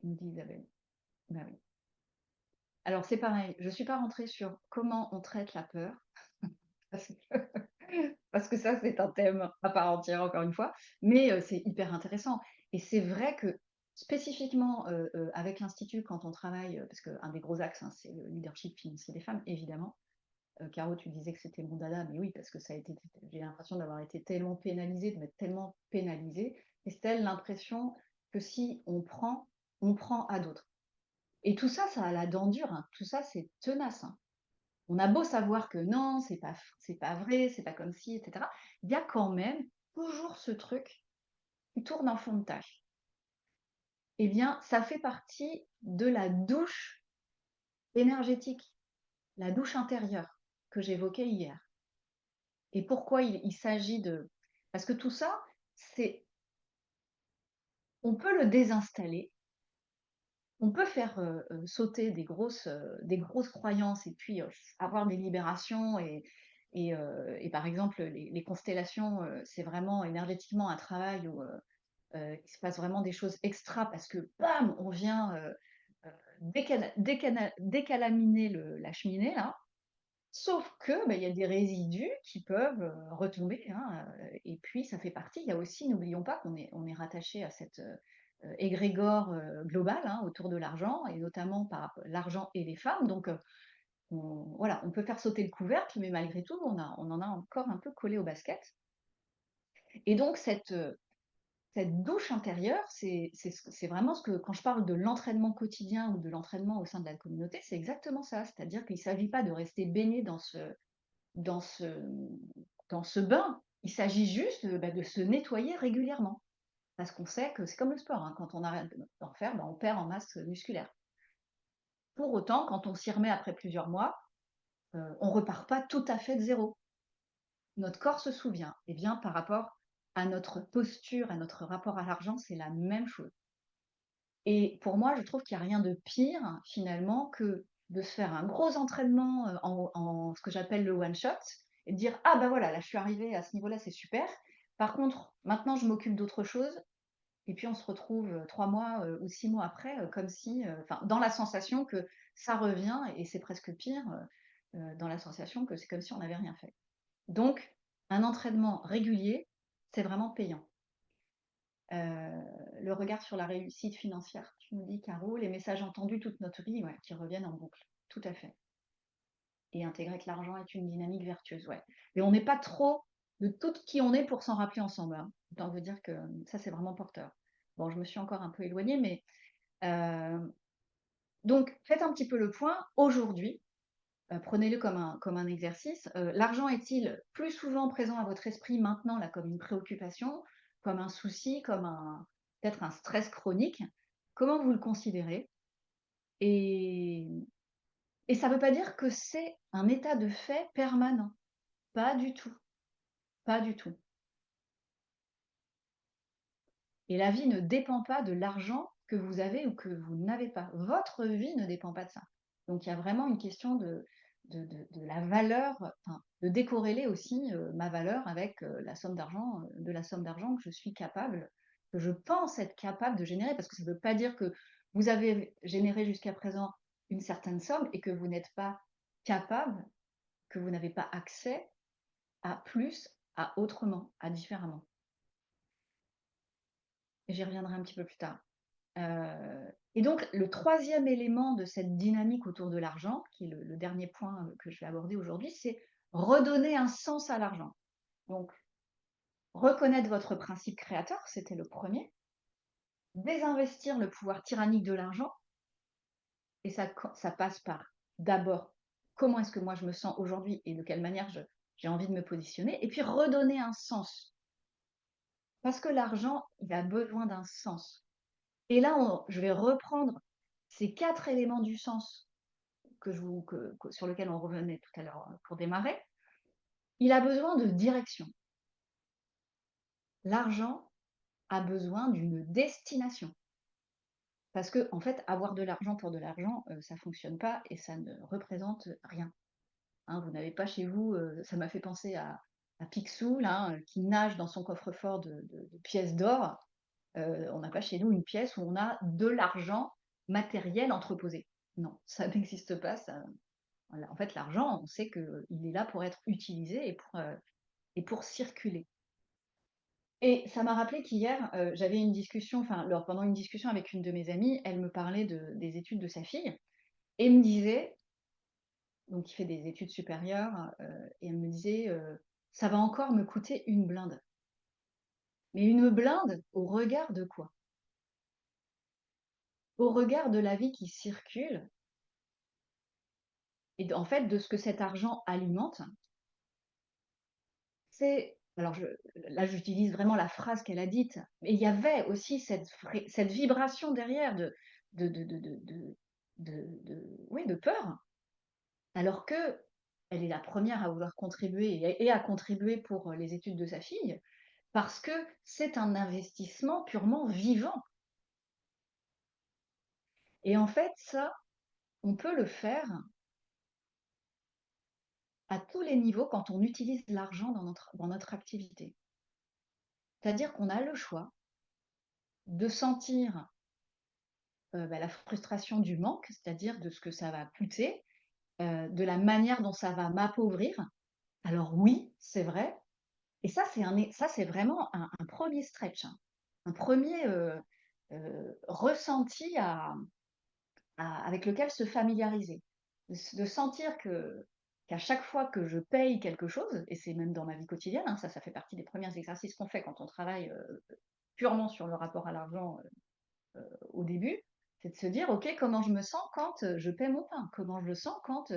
me dit Isabelle. Bah oui. Alors c'est pareil, je ne suis pas rentrée sur comment on traite la peur, parce que parce que ça, c'est un thème à part entière, encore une fois, mais c'est hyper intéressant et c'est vrai que spécifiquement, avec l'institut, quand on travaille, parce qu'un des gros axes, hein, c'est le leadership financier des femmes, évidemment. Caro, tu disais que c'était mon dada, mais oui, parce que ça a été, j'ai l'impression d'avoir été tellement pénalisée, de m'être tellement pénalisée. Estelle, l'impression que si on prend à d'autres. Et tout ça, ça a la dent dure, hein. Tout ça, c'est tenace, hein. On a beau savoir que non, c'est pas vrai, c'est pas comme si, etc. Il y a quand même toujours ce truc qui tourne en fond de tâche. Eh bien, ça fait partie de la douche énergétique, la douche intérieure que j'évoquais hier. Et pourquoi il s'agit de... Parce que tout ça, c'est, on peut le désinstaller, on peut faire sauter des grosses croyances et puis avoir des libérations et par exemple, les constellations, c'est vraiment énergétiquement un travail où il se passe vraiment des choses extra parce que, bam, on vient décalaminer la cheminée, là. Sauf que, bah, il y a des résidus qui peuvent, retomber, hein, et puis ça fait partie, il y a aussi, n'oublions pas qu'on est rattaché à cette, égrégore, globale, hein, autour de l'argent et notamment par l'argent et les femmes donc voilà, on peut faire sauter le couvercle mais malgré tout, on en a encore un peu collé au basket et donc cette douche intérieure, c'est vraiment ce que quand je parle de l'entraînement quotidien ou de l'entraînement au sein de la communauté, c'est exactement ça. C'est-à-dire qu'il ne s'agit pas de rester baigné dans ce, dans ce bain. Il s'agit juste bah, de se nettoyer régulièrement. Parce qu'on sait que c'est comme le sport, hein, quand on arrête d'en faire, bah, on perd en masse musculaire. Pour autant, quand on s'y remet après plusieurs mois, on ne repart pas tout à fait de zéro. Notre corps se souvient. Eh bien, par rapport à notre posture, à notre rapport à l'argent, c'est la même chose. Et pour moi, je trouve qu'il n'y a rien de pire, finalement, que de se faire un gros entraînement en ce que j'appelle le one shot et de dire: ah ben voilà, là je suis arrivée à ce niveau-là, c'est super. Par contre, maintenant je m'occupe d'autre chose. Et puis on se retrouve 3 mois ou 6 mois après, comme si, enfin, dans la sensation que ça revient et c'est presque pire, dans la sensation que c'est comme si on n'avait rien fait. Donc, un entraînement régulier, c'est vraiment payant. Le regard sur la réussite financière, tu me dis, Caro, les messages entendus toute notre vie, ouais, qui reviennent en boucle, tout à fait. Et intégrer que l'argent est une dynamique vertueuse, ouais. Et on n'est pas trop de tout qui on est pour s'en rappeler ensemble, hein. Autant vous dire que ça, c'est vraiment porteur. Bon, je me suis encore un peu éloignée, mais donc faites un petit peu le point. Aujourd'hui, prenez-le comme un exercice. L'argent est-il plus souvent présent à votre esprit maintenant, là, comme une préoccupation, comme un souci, comme peut-être un stress chronique? Comment vous le considérez? Et, et ça ne veut pas dire que c'est un état de fait permanent. Pas du tout. Pas du tout. Et la vie ne dépend pas de l'argent que vous avez ou que vous n'avez pas. Votre vie ne dépend pas de ça. Donc il y a vraiment une question de la valeur, enfin, de décorréler aussi ma valeur avec la somme d'argent, de la somme d'argent que je suis capable, que je pense être capable de générer, parce que ça ne veut pas dire que vous avez généré jusqu'à présent une certaine somme et que vous n'êtes pas capable, que vous n'avez pas accès à plus, à autrement, à différemment. Et j'y reviendrai un petit peu plus tard. Et donc le troisième élément de cette dynamique autour de l'argent, qui est le dernier point, que je vais aborder aujourd'hui, c'est redonner un sens à l'argent. Donc reconnaître votre principe créateur, c'était le premier, désinvestir le pouvoir tyrannique de l'argent, et ça passe par d'abord comment est-ce que moi je me sens aujourd'hui et de quelle manière j'ai envie de me positionner, et puis redonner un sens. Parce que l'argent, il a besoin d'un sens. Et là, je vais reprendre ces 4 éléments du sens sur lequel on revenait tout à l'heure pour démarrer. Il a besoin de direction. L'argent a besoin d'une destination. Parce que, en fait, avoir de l'argent pour de l'argent, ça ne fonctionne pas et ça ne représente rien. Hein, vous n'avez pas chez vous, ça m'a fait penser à Picsou, là, qui nage dans son coffre-fort de pièces d'or. On n'a pas chez nous une pièce où on a de l'argent matériel entreposé. Non, ça n'existe pas. Voilà. En fait, l'argent, on sait qu'il est là pour être utilisé et pour circuler. Et ça m'a rappelé qu'hier, j'avais une discussion, enfin, pendant une discussion avec une de mes amies, elle me parlait des études de sa fille et me disait, donc qui fait des études supérieures, et elle me disait, ça va encore me coûter une blinde. Mais une blinde au regard de quoi? Au regard de la vie qui circule et en fait de ce que cet argent alimente. Alors là, j'utilise vraiment la phrase qu'elle a dite, mais il y avait aussi cette vibration derrière oui, de peur, alors que elle est la première à vouloir contribuer et à contribuer pour les études de sa fille, parce que c'est un investissement purement vivant. Et en fait, ça, on peut le faire à tous les niveaux quand on utilise l'argent dans notre activité. C'est-à-dire qu'on a le choix de sentir la frustration du manque, c'est-à-dire de ce que ça va coûter, de la manière dont ça va m'appauvrir. Alors oui, c'est vrai. Et ça, c'est vraiment un premier stretch, hein, un premier ressenti avec lequel se familiariser. De sentir qu'à chaque fois que je paye quelque chose, et c'est même dans ma vie quotidienne, hein, ça fait partie des premiers exercices qu'on fait quand on travaille purement sur le rapport à l'argent au début, c'est de se dire, OK, comment je me sens quand je paie mon pain? Comment je le sens quand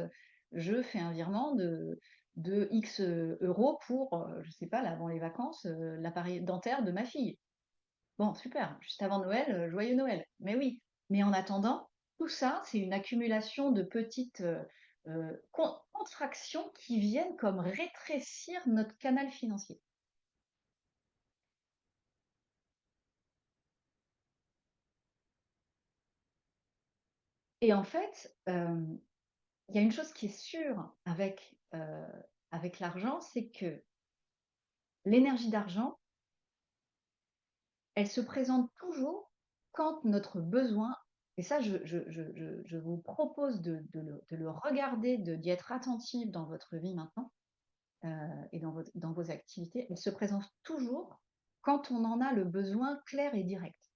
je fais un virement de X euros pour, je sais pas, là, avant les vacances, l'appareil dentaire de ma fille. Bon, super, juste avant Noël, joyeux Noël. Mais oui, mais en attendant, tout ça, c'est une accumulation de petites contractions qui viennent comme rétrécir notre canal financier. Et en fait, il y a une chose qui est sûre avec l'argent, c'est que l'énergie d'argent, elle se présente toujours quand notre besoin, et ça je vous propose de le regarder, d'y être attentif dans votre vie maintenant, et dans vos activités, elle se présente toujours quand on en a le besoin clair et direct.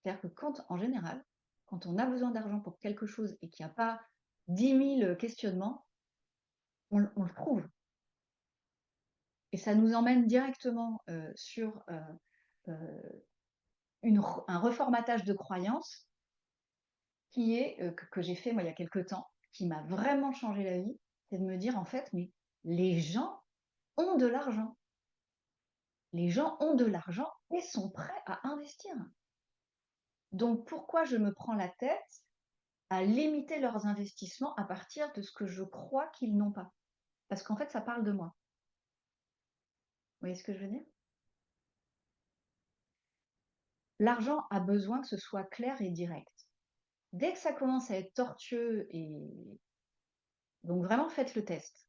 C'est-à-dire que en général, quand on a besoin d'argent pour quelque chose et qu'il n'y a pas 10 000 questionnements, on le trouve. Et ça nous emmène directement sur un reformatage de croyances qui est que j'ai fait moi il y a quelque temps, qui m'a vraiment changé la vie, c'est de me dire en fait, mais les gens ont de l'argent. Les gens ont de l'argent et sont prêts à investir. Donc pourquoi je me prends la tête à limiter leurs investissements à partir de ce que je crois qu'ils n'ont pas? Parce qu'en fait, ça parle de moi. voyez ce que je veux dire? L'argent a besoin que ce soit clair et direct. Dès que ça commence à être tortueux et donc vraiment faites le test.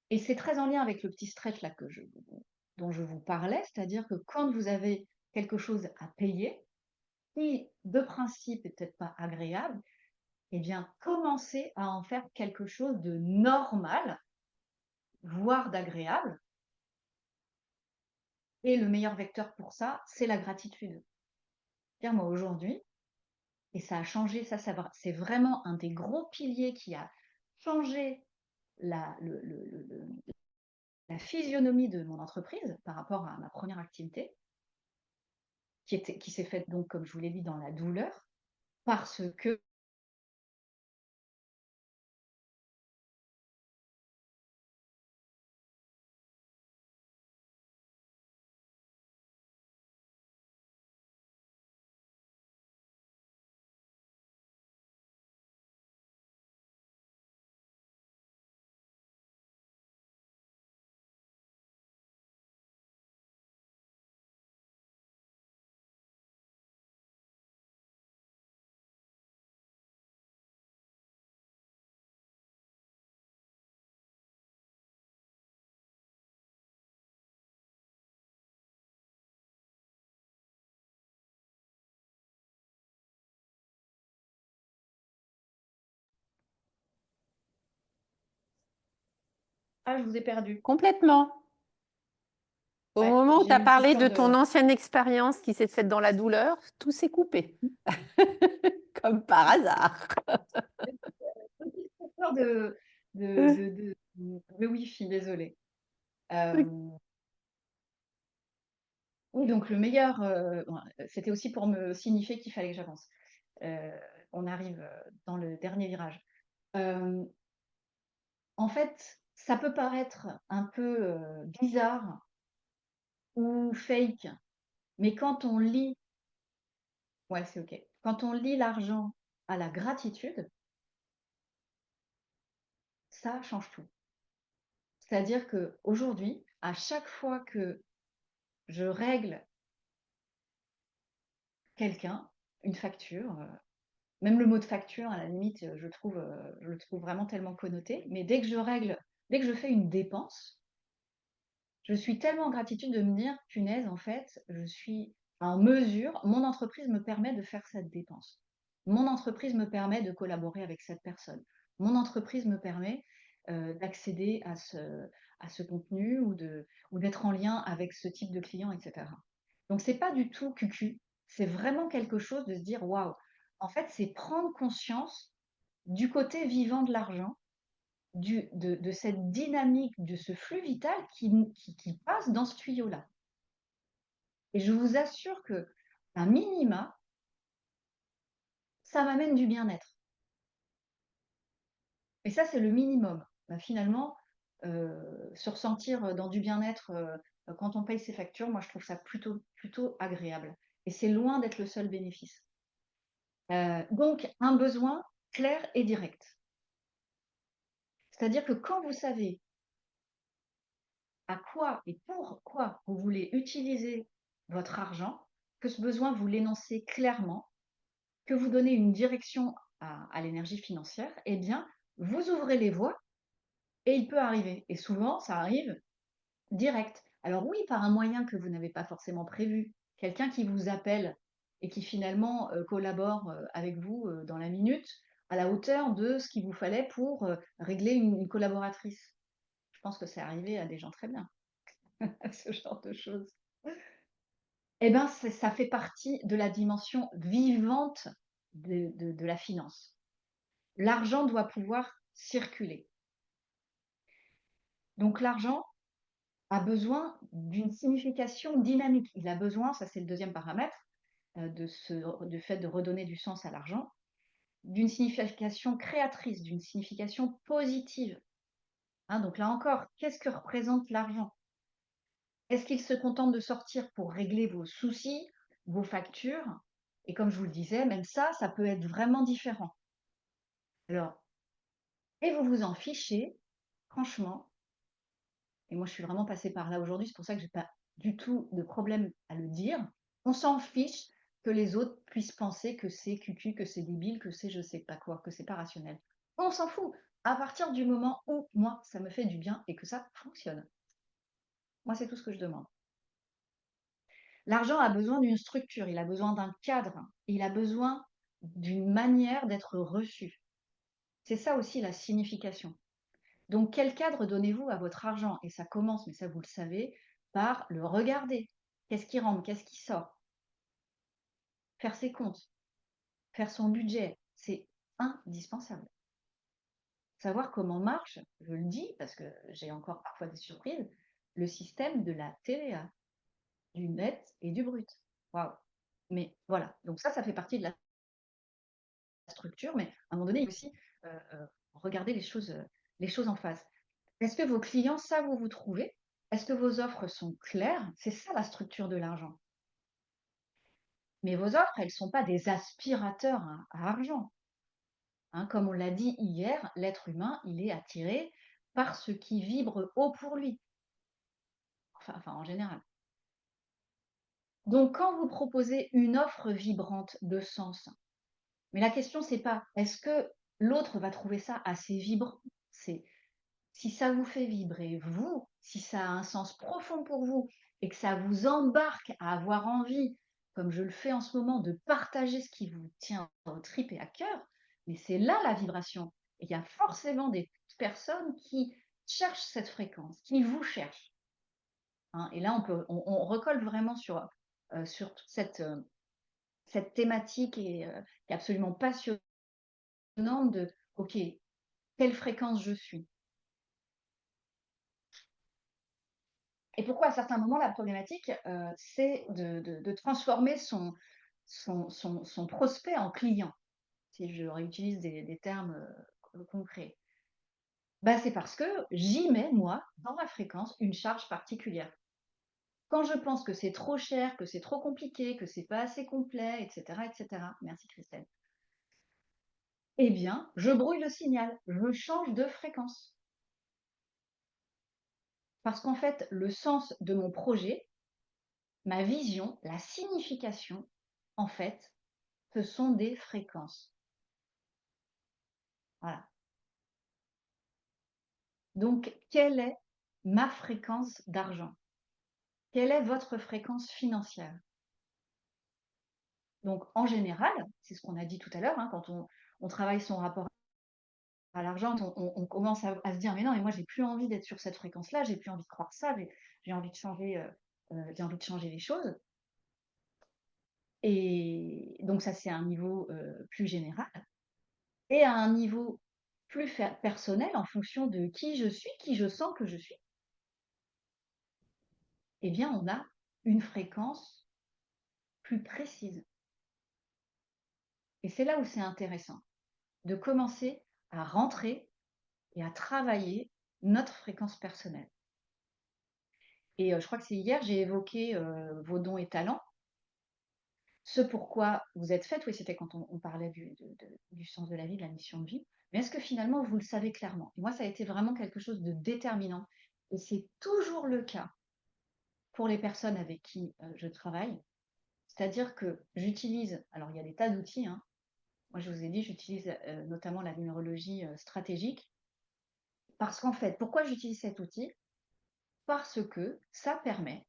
Et c'est très en lien avec le petit stretch là dont je vous parlais, c'est-à-dire que quand vous avez quelque chose à payer, qui de principe est peut-être pas agréable, eh bien commencez à en faire quelque chose de normal, voire d'agréable. Et le meilleur vecteur pour ça, c'est la gratitude. Dire moi aujourd'hui, et ça a changé, c'est vraiment un des gros piliers qui a changé la, la physionomie de mon entreprise par rapport à ma première activité, qui s'est faite donc, comme je vous l'ai dit, dans la douleur, parce que ah, je vous ai perdu. Complètement. Au Ouais, moment où j'ai tu as eu une parlé coupure de ton de. ancienne expérience qui s'est faite dans la douleur, tout s'est coupé. Comme par hasard. Une petite coupure de Wi-Fi, désolée. Oui, donc le meilleur, bon, c'était aussi pour me signifier qu'il fallait que j'avance. Euh, on arrive dans le dernier virage. Euh, En fait, ça peut paraître un peu bizarre ou fake, mais quand on lie, ouais, c'est OK. Quand on lie l'argent à la gratitude, ça change tout. C'est-à-dire que aujourd'hui, à chaque fois que je règle quelqu'un, une facture, même le mot de facture, à la limite, je le trouve vraiment tellement connoté, mais dès que je fais une dépense, je suis tellement en gratitude de me dire: «Punaise, en fait, je suis en mesure, mon entreprise me permet de faire cette dépense. Mon entreprise me permet de collaborer avec cette personne. Mon entreprise me permet, d'accéder à ce contenu ou d'être en lien avec ce type de client» et cetera. Donc c'est pas du tout cucu, c'est vraiment quelque chose de se dire: «Waouh!» En fait, c'est prendre conscience du côté vivant de l'argent, de cette dynamique, de ce flux vital qui passe dans ce tuyau-là. Et je vous assure que, un minima, ça m'amène du bien-être. Et ça, c'est le minimum. Finalement, se ressentir dans du bien-être quand on paye ses factures, moi, je trouve ça plutôt agréable. Et c'est loin d'être le seul bénéfice. Donc, un besoin clair et direct. C'est-à-dire que quand vous savez à quoi et pourquoi vous voulez utiliser votre argent, que ce besoin vous l'énoncez clairement, que vous donnez une direction à l'énergie financière, eh bien, vous ouvrez les voies et il peut arriver. Et souvent, ça arrive direct. Alors oui, par un moyen que vous n'avez pas forcément prévu, quelqu'un qui vous appelle et qui finalement collabore avec vous dans la minute, à la hauteur de ce qu'il vous fallait pour régler une collaboratrice. Je pense que c'est arrivé à des gens très bien, ce genre de choses. Eh ben, ça fait partie de la dimension vivante de la finance. L'argent doit pouvoir circuler. Donc l'argent a besoin d'une signification dynamique. Il a besoin, ça c'est le deuxième paramètre, du fait de redonner du sens à l'argent, d'une signification créatrice, d'une signification positive. Hein, donc là encore, qu'est-ce que représente l'argent? Est-ce qu'il se contente de sortir pour régler vos soucis, vos factures? Et comme je vous le disais, même ça peut être vraiment différent. Alors, et vous vous en fichez, franchement, et moi je suis vraiment passée par là aujourd'hui, c'est pour ça que j'ai pas du tout de problème à le dire. On s'en fiche que les autres puissent penser que c'est cucu, que c'est débile, que c'est je sais pas quoi, que c'est pas rationnel. On s'en fout. À partir du moment où moi, ça me fait du bien et que ça fonctionne. Moi, c'est tout ce que je demande. L'argent a besoin d'une structure, il a besoin d'un cadre, il a besoin d'une manière d'être reçu. C'est ça aussi la signification. Donc, quel cadre donnez-vous à votre argent? Et ça commence, mais ça vous le savez, par le regarder. Qu'est-ce qui rentre? Qu'est-ce qui sort? Faire ses comptes, faire son budget, c'est indispensable. Savoir comment marche, je le dis parce que j'ai encore parfois des surprises, le système de la TVA, du net et du brut. Waouh! Mais voilà, donc ça fait partie de la structure, mais à un moment donné, il faut aussi regarder les choses en face. Est-ce que vos clients savent où vous trouvez? Est-ce que vos offres sont claires? C'est ça la structure de l'argent. Mais vos offres, elles ne sont pas des aspirateurs à argent. Hein, comme on l'a dit hier, l'être humain, il est attiré par ce qui vibre haut pour lui, enfin en général. Donc quand vous proposez une offre vibrante de sens, mais la question c'est pas est-ce que l'autre va trouver ça assez vibrant, c'est si ça vous fait vibrer vous, si ça a un sens profond pour vous et que ça vous embarque à avoir envie, comme je le fais en ce moment, de partager ce qui vous tient aux tripes et à cœur, mais c'est là la vibration. Et il y a forcément des personnes qui cherchent cette fréquence, qui vous cherchent. Hein. Et là, on recolle vraiment sur toute cette thématique qui est absolument passionnante de, OK, quelle fréquence je suis. Et pourquoi à certains moments, la problématique, c'est de transformer son prospect en client, si je réutilise des termes concrets. Bah, c'est parce que j'y mets, moi, dans ma fréquence, une charge particulière. Quand je pense que c'est trop cher, que c'est trop compliqué, que c'est pas assez complet, etc., merci Christelle, eh bien, je brouille le signal, je change de fréquence. Parce qu'en fait, le sens de mon projet, ma vision, la signification, en fait, ce sont des fréquences. Voilà. Donc, quelle est ma fréquence d'argent? Quelle est votre fréquence financière? Donc, en général, c'est ce qu'on a dit tout à l'heure, hein, quand on travaille son rapport à l'argent, on commence à se dire, mais non, mais moi, j'ai plus envie d'être sur cette fréquence-là, j'ai plus envie de croire ça, j'ai envie de changer, j'ai envie de changer les choses. Et donc, ça, c'est à un niveau plus général. Et à un niveau plus personnel, en fonction de qui je suis, qui je sens que je suis, eh bien, on a une fréquence plus précise. Et c'est là où c'est intéressant de commencer à rentrer et à travailler notre fréquence personnelle. Et je crois que c'est hier, j'ai évoqué vos dons et talents. Ce pourquoi vous êtes faites, oui, c'était quand on parlait du sens de la vie, de la mission de vie. Mais est-ce que finalement, vous le savez clairement? Et moi, ça a été vraiment quelque chose de déterminant. Et c'est toujours le cas pour les personnes avec qui je travaille. C'est-à-dire que j'utilise, alors il y a des tas d'outils, hein. Moi, je vous ai dit, j'utilise notamment la numérologie stratégique. Parce qu'en fait, pourquoi j'utilise cet outil? Parce que ça permet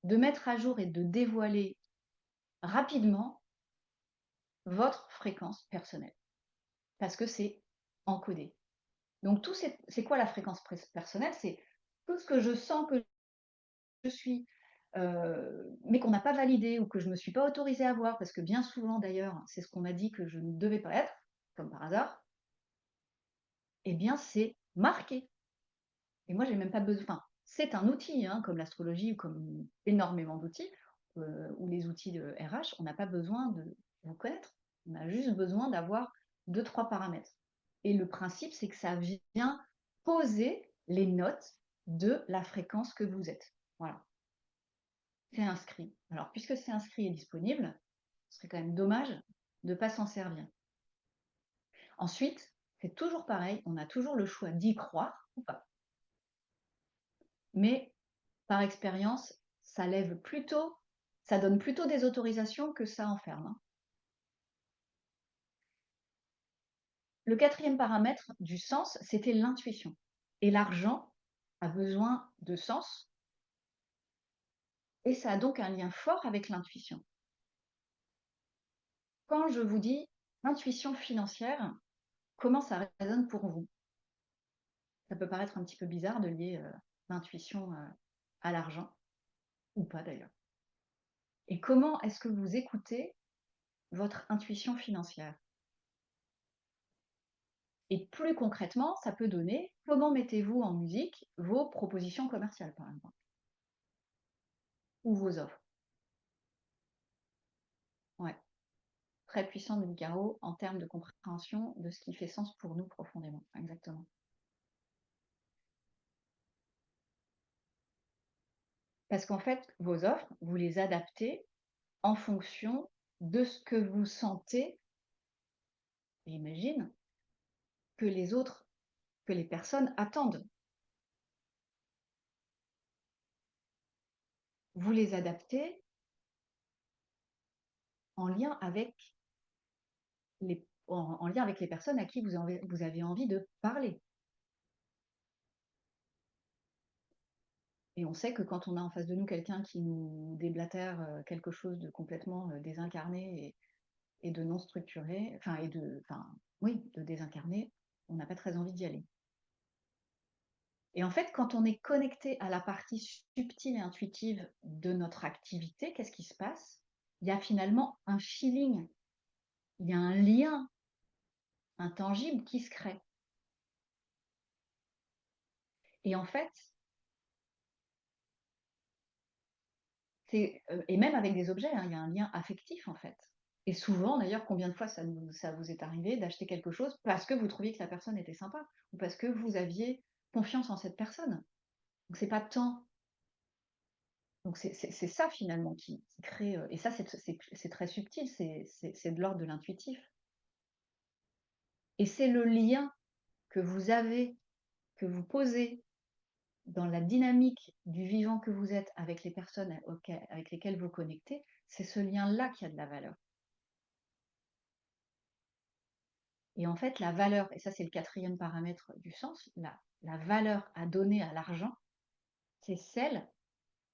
de mettre à jour et de dévoiler rapidement votre fréquence personnelle. Parce que c'est encodé. Donc, c'est quoi la fréquence personnelle? C'est tout ce que je sens que je suis, mais qu'on n'a pas validé ou que je ne me suis pas autorisée à voir, parce que bien souvent d'ailleurs, c'est ce qu'on m'a dit que je ne devais pas être, comme par hasard, eh bien c'est marqué. Et moi, j'ai même pas besoin. Enfin, c'est un outil, hein, comme l'astrologie ou comme énormément d'outils, ou les outils de RH, on n'a pas besoin de vous connaître. On a juste besoin d'avoir deux, trois paramètres. Et le principe, c'est que ça vient poser les notes de la fréquence que vous êtes. Voilà. C'est inscrit. Alors, puisque c'est inscrit et disponible, ce serait quand même dommage de ne pas s'en servir. Ensuite, c'est toujours pareil, on a toujours le choix d'y croire ou pas. Mais par expérience, ça donne plutôt des autorisations que ça enferme, hein. Le 4e paramètre du sens, c'était l'intuition. Et l'argent a besoin de sens, et ça a donc un lien fort avec l'intuition. Quand je vous dis intuition financière, comment ça résonne pour vous? Ça peut paraître un petit peu bizarre de lier l'intuition à l'argent, ou pas d'ailleurs. Et comment est-ce que vous écoutez votre intuition financière? Et plus concrètement, ça peut donner comment mettez-vous en musique vos propositions commerciales, par exemple, ou vos offres. Ouais, très puissant de Nicaro en termes de compréhension de ce qui fait sens pour nous profondément. Exactement. Parce qu'en fait, vos offres, vous les adaptez en fonction de ce que vous sentez, j'imagine, que les personnes attendent. Vous les adaptez en lien avec les personnes à qui vous avez envie de parler. Et on sait que quand on a en face de nous quelqu'un qui nous déblatère quelque chose de complètement désincarné et de non structuré, oui, de désincarné, on n'a pas très envie d'y aller. Et en fait, quand on est connecté à la partie subtile et intuitive de notre activité, qu'est-ce qui se passe? Il y a finalement un feeling, il y a un lien intangible qui se crée. Et en fait, et même avec des objets, hein, il y a un lien affectif en fait. Et souvent, d'ailleurs, combien de fois ça vous est arrivé d'acheter quelque chose parce que vous trouviez que la personne était sympa ou parce que vous aviez confiance en cette personne. Donc c'est pas tant. Donc c'est ça finalement qui crée. Et ça, c'est très subtil, c'est de l'ordre de l'intuitif. Et c'est le lien que vous avez, que vous posez dans la dynamique du vivant que vous êtes avec les personnes avec lesquelles vous connectez, c'est ce lien-là qui a de la valeur. Et en fait, la valeur, et ça c'est le 4e paramètre du sens, la valeur à donner à l'argent, c'est celle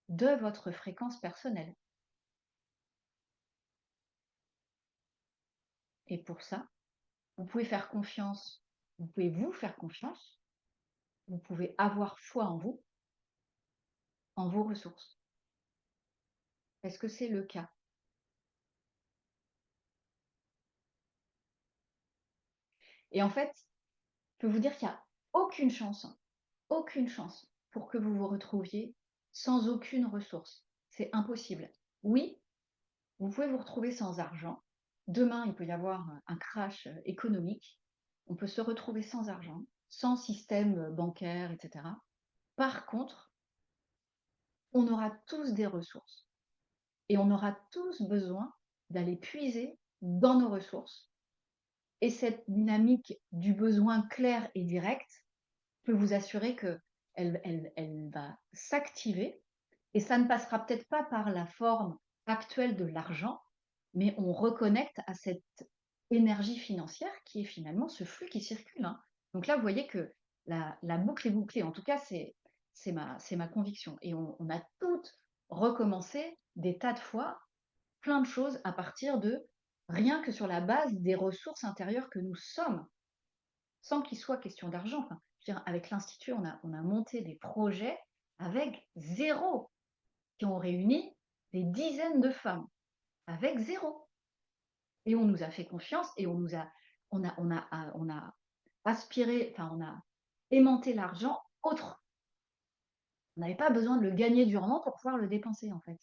de votre fréquence personnelle. Et pour ça, vous pouvez faire confiance, vous pouvez vous faire confiance, vous pouvez avoir foi en vous, en vos ressources. Est-ce que c'est le cas? Et en fait, je peux vous dire qu'il n'y a aucune chance pour que vous vous retrouviez sans aucune ressource. C'est impossible. Oui, vous pouvez vous retrouver sans argent. Demain, il peut y avoir un crash économique. On peut se retrouver sans argent, sans système bancaire, etc. Par contre, on aura tous des ressources et on aura tous besoin d'aller puiser dans nos ressources. Et cette dynamique du besoin clair et direct peut vous assurer qu'elle va s'activer et ça ne passera peut-être pas par la forme actuelle de l'argent, mais on reconnecte à cette énergie financière qui est finalement ce flux qui circule, hein. Donc là, vous voyez que la boucle est bouclée. En tout cas, c'est ma conviction. Et on a toutes recommencé des tas de fois plein de choses à partir de rien que sur la base des ressources intérieures que nous sommes, sans qu'il soit question d'argent. Enfin, je veux dire, avec l'Institut, on a monté des projets avec zéro, qui ont réuni des dizaines de femmes, avec zéro. Et on nous a fait confiance et on a aspiré, enfin, on a aimanté l'argent autre. On n'avait pas besoin de le gagner durement pour pouvoir le dépenser, en fait.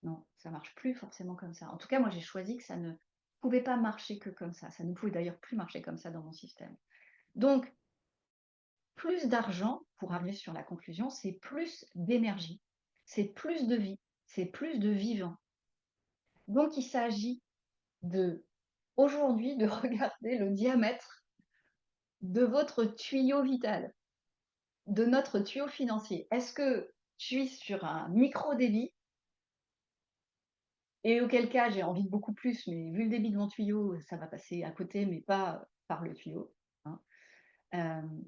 Non, ça marche plus forcément comme ça. En tout cas, moi, j'ai choisi que ça ne pouvait pas marcher que comme ça. Ça ne pouvait d'ailleurs plus marcher comme ça dans mon système. Donc, plus d'argent, pour arriver sur la conclusion, c'est plus d'énergie, c'est plus de vie, c'est plus de vivant. Donc, il s'agit aujourd'hui de regarder le diamètre de votre tuyau vital, de notre tuyau financier. Est-ce que suis sur un micro débit et auquel cas j'ai envie de beaucoup plus, mais vu le débit de mon tuyau, ça va passer à côté, mais pas par le tuyau, hein. Hem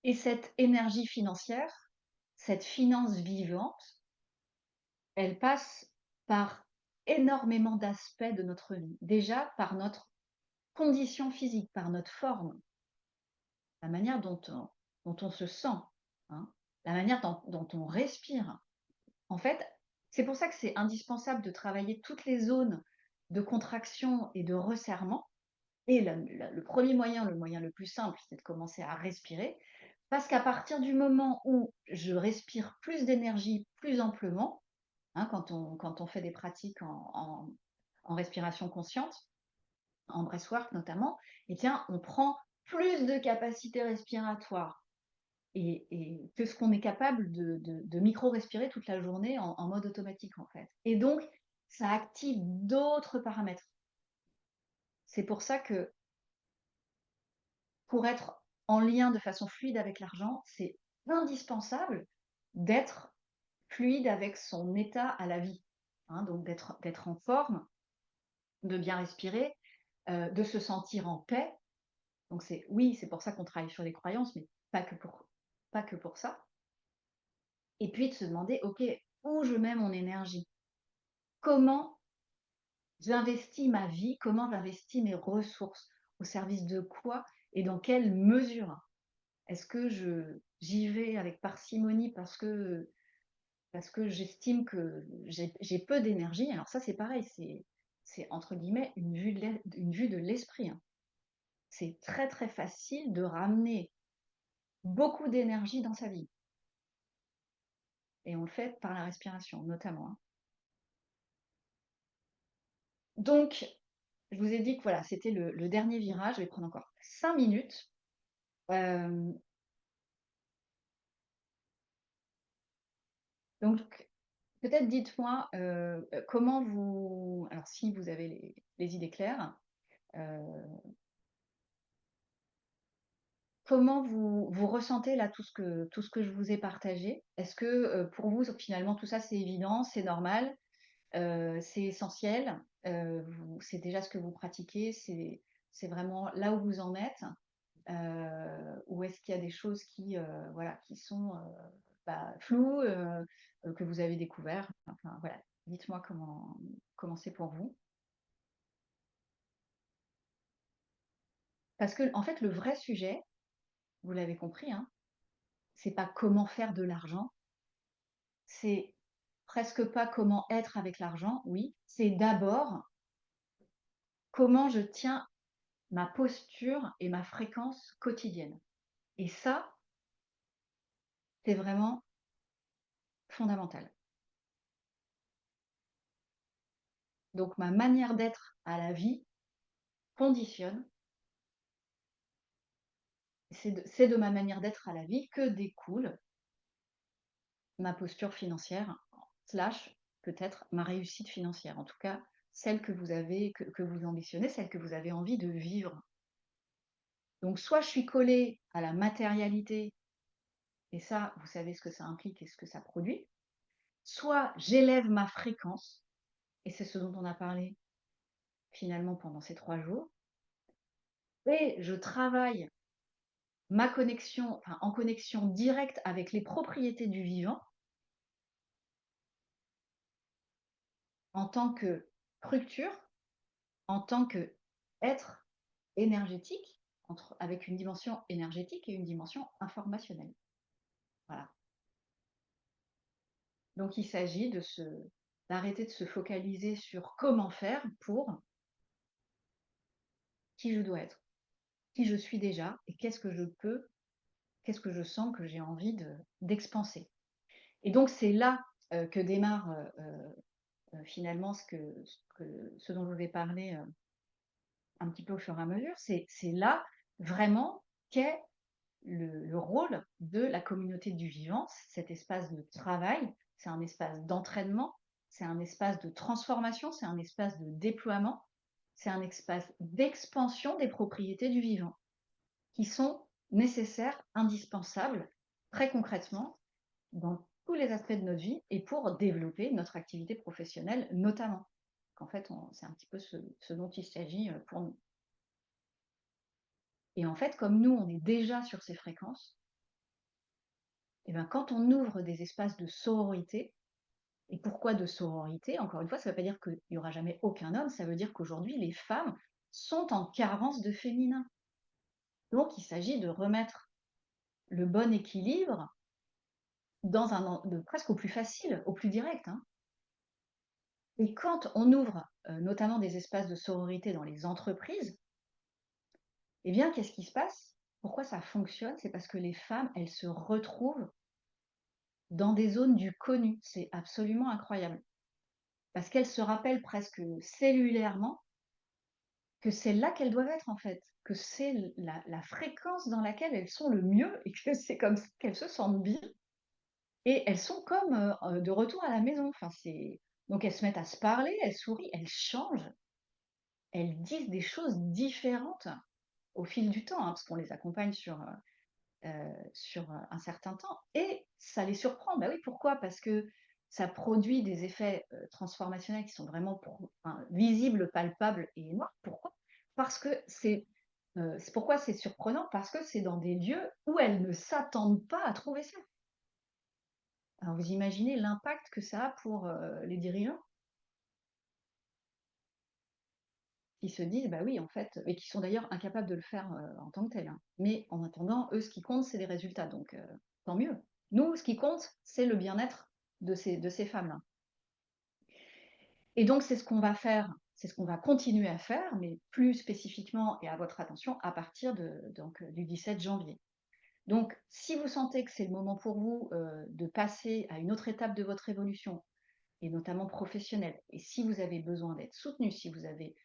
Et cette énergie financière, cette finance vivante, elle passe par énormément d'aspects de notre vie. Déjà par notre condition physique, par notre forme, la manière dont on se sent, hein, la manière dont on respire. En fait, c'est pour ça que c'est indispensable de travailler toutes les zones de contraction et de resserrement. Et le premier moyen, le moyen le plus simple, c'est de commencer à respirer. Parce qu'à partir du moment où je respire plus d'énergie plus amplement, hein, quand on fait des pratiques en respiration consciente, en breathwork notamment, eh bien, on prend plus de capacité respiratoire et que ce qu'on est capable de micro-respirer toute la journée en mode automatique, en fait. Et donc, ça active d'autres paramètres. C'est pour ça que pour être en lien de façon fluide avec l'argent, c'est indispensable d'être fluide avec son état à la vie, hein, donc d'être en forme, de bien respirer, de se sentir en paix. Donc c'est pour ça qu'on travaille sur les croyances, mais pas que pour ça. Et puis de se demander: «OK, où je mets mon énergie? Comment j'investis ma vie? Comment j'investis mes ressources? Au service de quoi et dans quelle mesure?» Est-ce que j'y vais avec parcimonie parce que j'estime que j'ai peu d'énergie? Alors ça, c'est pareil, c'est entre guillemets une vue de l'esprit, hein. C'est très, très facile de ramener beaucoup d'énergie dans sa vie et on le fait par la respiration notamment, hein. Donc je vous ai dit que voilà, c'était le dernier virage. Je vais prendre encore 5 minutes. Hem, donc peut-être dites-moi, comment vous alors si vous avez les idées claires, heu, comment vous ressentez là tout ce que je vous ai partagé? Est-ce que, pour vous, finalement, tout ça, c'est évident, c'est normal, c'est essentiel? C'est déjà ce que vous pratiquez, c'est vraiment là où vous en êtes? Ou est-ce qu'il y a des choses qui, voilà, qui sont, floues, que vous avez découvert? Enfin, voilà, dites-moi comment c'est pour vous? Parce que en fait, le vrai sujet, vous l'avez compris, hein, c'est pas comment faire de l'argent, c'est presque pas comment être avec l'argent, oui, c'est d'abord comment je tiens ma posture et ma fréquence quotidienne. Et ça, c'est vraiment fondamental. Donc ma manière d'être à la vie conditionne, c'est de ma manière d'être à la vie que découle ma posture financière, slash peut-être ma réussite financière. En tout cas, celle que vous ambitionnez, celle que vous avez envie de vivre. Donc soit je suis collée à la matérialité, et ça, vous savez ce que ça implique et ce que ça produit, soit j'élève ma fréquence, et c'est ce dont on a parlé finalement pendant ces 3 jours, et je travaille ma connexion, enfin en connexion directe avec les propriétés du vivant, en tant que structure, en tant qu'être énergétique, avec une dimension énergétique et une dimension informationnelle. Voilà. Donc il s'agit d'arrêter de se focaliser sur comment faire pour qui je dois être, qui je suis déjà et qu'est-ce que je sens que j'ai envie d'expanser. Et donc c'est là que démarre finalement ce dont je vous ai parlé un petit peu au fur et à mesure. C'est là vraiment qu'est le rôle de la communauté du vivant, cet espace de travail, c'est un espace d'entraînement, c'est un espace de transformation, c'est un espace de déploiement, c'est un espace d'expansion des propriétés du vivant qui sont nécessaires, indispensables, très concrètement, dans tous les aspects de notre vie et pour développer notre activité professionnelle notamment. Qu'en fait, c'est un petit peu ce dont il s'agit pour nous. Et en fait, comme nous, on est déjà sur ces fréquences, et ben, quand on ouvre des espaces de sororité, et pourquoi de sororité? Encore une fois, ça ne veut pas dire qu'il n'y aura jamais aucun homme, ça veut dire qu'aujourd'hui, les femmes sont en carence de féminin. Donc, il s'agit de remettre le bon équilibre dans presque au plus facile, au plus direct, hein. Et quand on ouvre notamment des espaces de sororité dans les entreprises, eh bien, qu'est-ce qui se passe? Pourquoi ça fonctionne? C'est parce que les femmes, elles se retrouvent dans des zones du connu. C'est absolument incroyable. Parce qu'elles se rappellent presque cellulairement que c'est là qu'elles doivent être en fait, que c'est la fréquence dans laquelle elles sont le mieux et que c'est comme ça qu'elles se sentent bien. Et elles sont comme de retour à la maison. Enfin, donc elles se mettent à se parler, elles sourient, elles changent, elles disent des choses différentes au fil du temps, hein, parce qu'on les accompagne sur un certain temps. Et ça les surprend. Bah oui, pourquoi? Parce que ça produit des effets transformationnels qui sont vraiment enfin, visibles, palpables et énormes. Pourquoi? Parce que pourquoi c'est surprenant? Parce que c'est dans des lieux où elles ne s'attendent pas à trouver ça. Alors vous imaginez l'impact que ça a pour les dirigeants qui se disent, bah oui, en fait, et qui sont d'ailleurs incapables de le faire en tant que tel, hein. Mais en attendant, eux, ce qui compte, c'est les résultats. Donc, tant mieux. Nous, ce qui compte, c'est le bien-être de ces femmes-là. Et donc, c'est ce qu'on va faire, c'est ce qu'on va continuer à faire, mais plus spécifiquement et à votre attention à partir du 17 janvier. Donc, si vous sentez que c'est le moment pour vous de passer à une autre étape de votre évolution, et notamment professionnelle, et si vous avez besoin d'être soutenu, si vous avez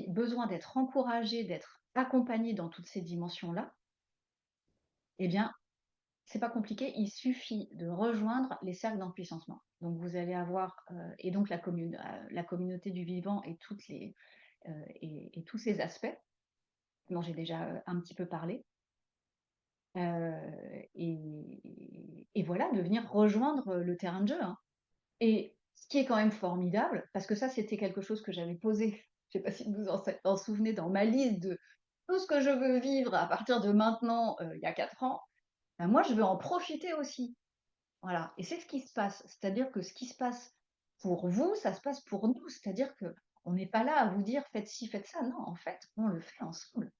besoin d'être encouragé, d'être accompagné dans toutes ces dimensions-là, eh bien, c'est pas compliqué, il suffit de rejoindre les cercles d'empuissancement. Donc vous allez avoir, et donc la communauté du vivant et et tous ces aspects dont j'ai déjà un petit peu parlé. Et voilà, de venir rejoindre le terrain de jeu, hein. Et ce qui est quand même formidable, parce que ça, c'était quelque chose que j'avais posé, je ne sais pas si vous en souvenez, dans ma liste de tout ce que je veux vivre à partir de maintenant, il y a 4 ans, ben moi, je veux en profiter aussi. Voilà, et c'est ce qui se passe. C'est-à-dire que ce qui se passe pour vous, ça se passe pour nous. C'est-à-dire qu'on n'est pas là à vous dire: «Faites ci, faites ça». Non, en fait, on le fait ensemble.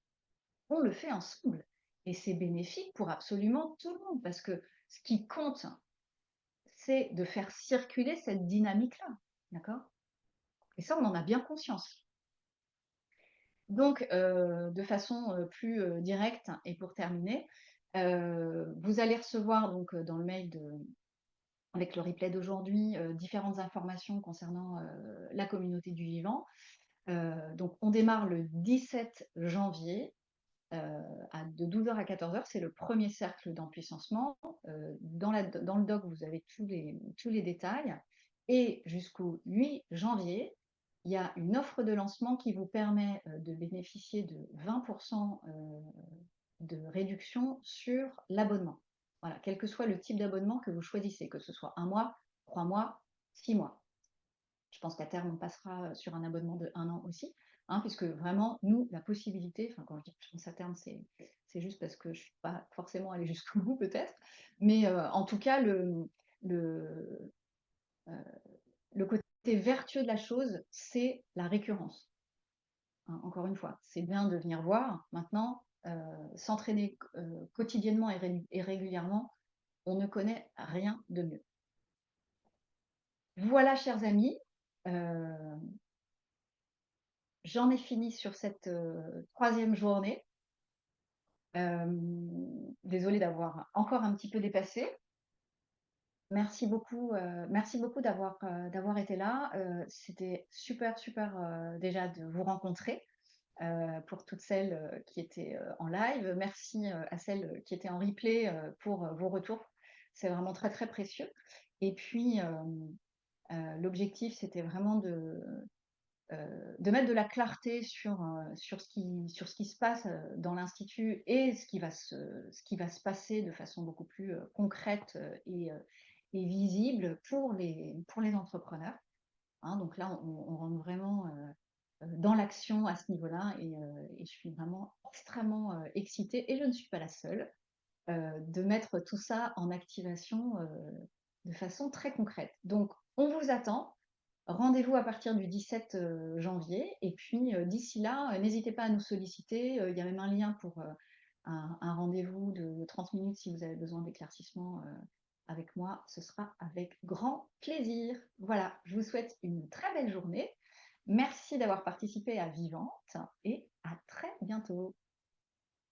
On le fait ensemble et c'est bénéfique pour absolument tout le monde parce que ce qui compte, c'est de faire circuler cette dynamique-là, d'accord? Et ça, on en a bien conscience. Donc, de façon, plus, directe et pour terminer, vous allez recevoir donc, dans le mail avec le replay d'aujourd'hui, différentes informations concernant, la communauté du vivant. Donc on démarre le 17 janvier, de 12 heures à 14 heures. C'est le premier cercle d'empuissancement. Dans le doc, vous avez tous les détails. Et jusqu'au 8 janvier, il y a une offre de lancement qui vous permet de bénéficier de 20% de réduction sur l'abonnement. Voilà, quel que soit le type d'abonnement que vous choisissez, que ce soit 1 mois, 3 mois, 6 mois. Je pense qu'à terme, on passera sur un abonnement de 1 an aussi, hein, puisque vraiment, nous, la possibilité, enfin quand je dis que je pense à terme, c'est juste parce que je ne suis pas forcément allée jusqu'au bout peut-être, mais en tout cas, le, euh, le côté vertueux de la chose, c'est la récurrence, hein. Encore une fois, c'est bien de venir voir. Maintenant, s'entraîner quotidiennement et régulièrement, on ne connaît rien de mieux. Voilà, chers amis, euh, j'en ai fini sur cette 3e journée. Désolée d'avoir encore un petit peu dépassé. Merci beaucoup d'avoir été là. C'était super, super déjà de vous rencontrer pour toutes celles qui étaient en live. Merci à celles qui étaient en replay pour vos retours. C'est vraiment très, très précieux. Et puis, l'objectif, c'était vraiment de mettre de la clarté sur ce qui se passe dans l'Institut et ce qui va se passer de façon beaucoup plus concrète et visible pour les entrepreneurs. Hein. Donc là, on rentre vraiment dans l'action à ce niveau-là et je suis vraiment extrêmement excitée et je ne suis pas la seule de mettre tout ça en activation de façon très concrète. Donc, on vous attend. Rendez-vous à partir du 17 janvier. Et puis, d'ici là, n'hésitez pas à nous solliciter. Il y a même un lien pour un rendez-vous de 30 minutes si vous avez besoin d'éclaircissement avec moi. Ce sera avec grand plaisir. Voilà, je vous souhaite une très belle journée. Merci d'avoir participé à Vivante et à très bientôt.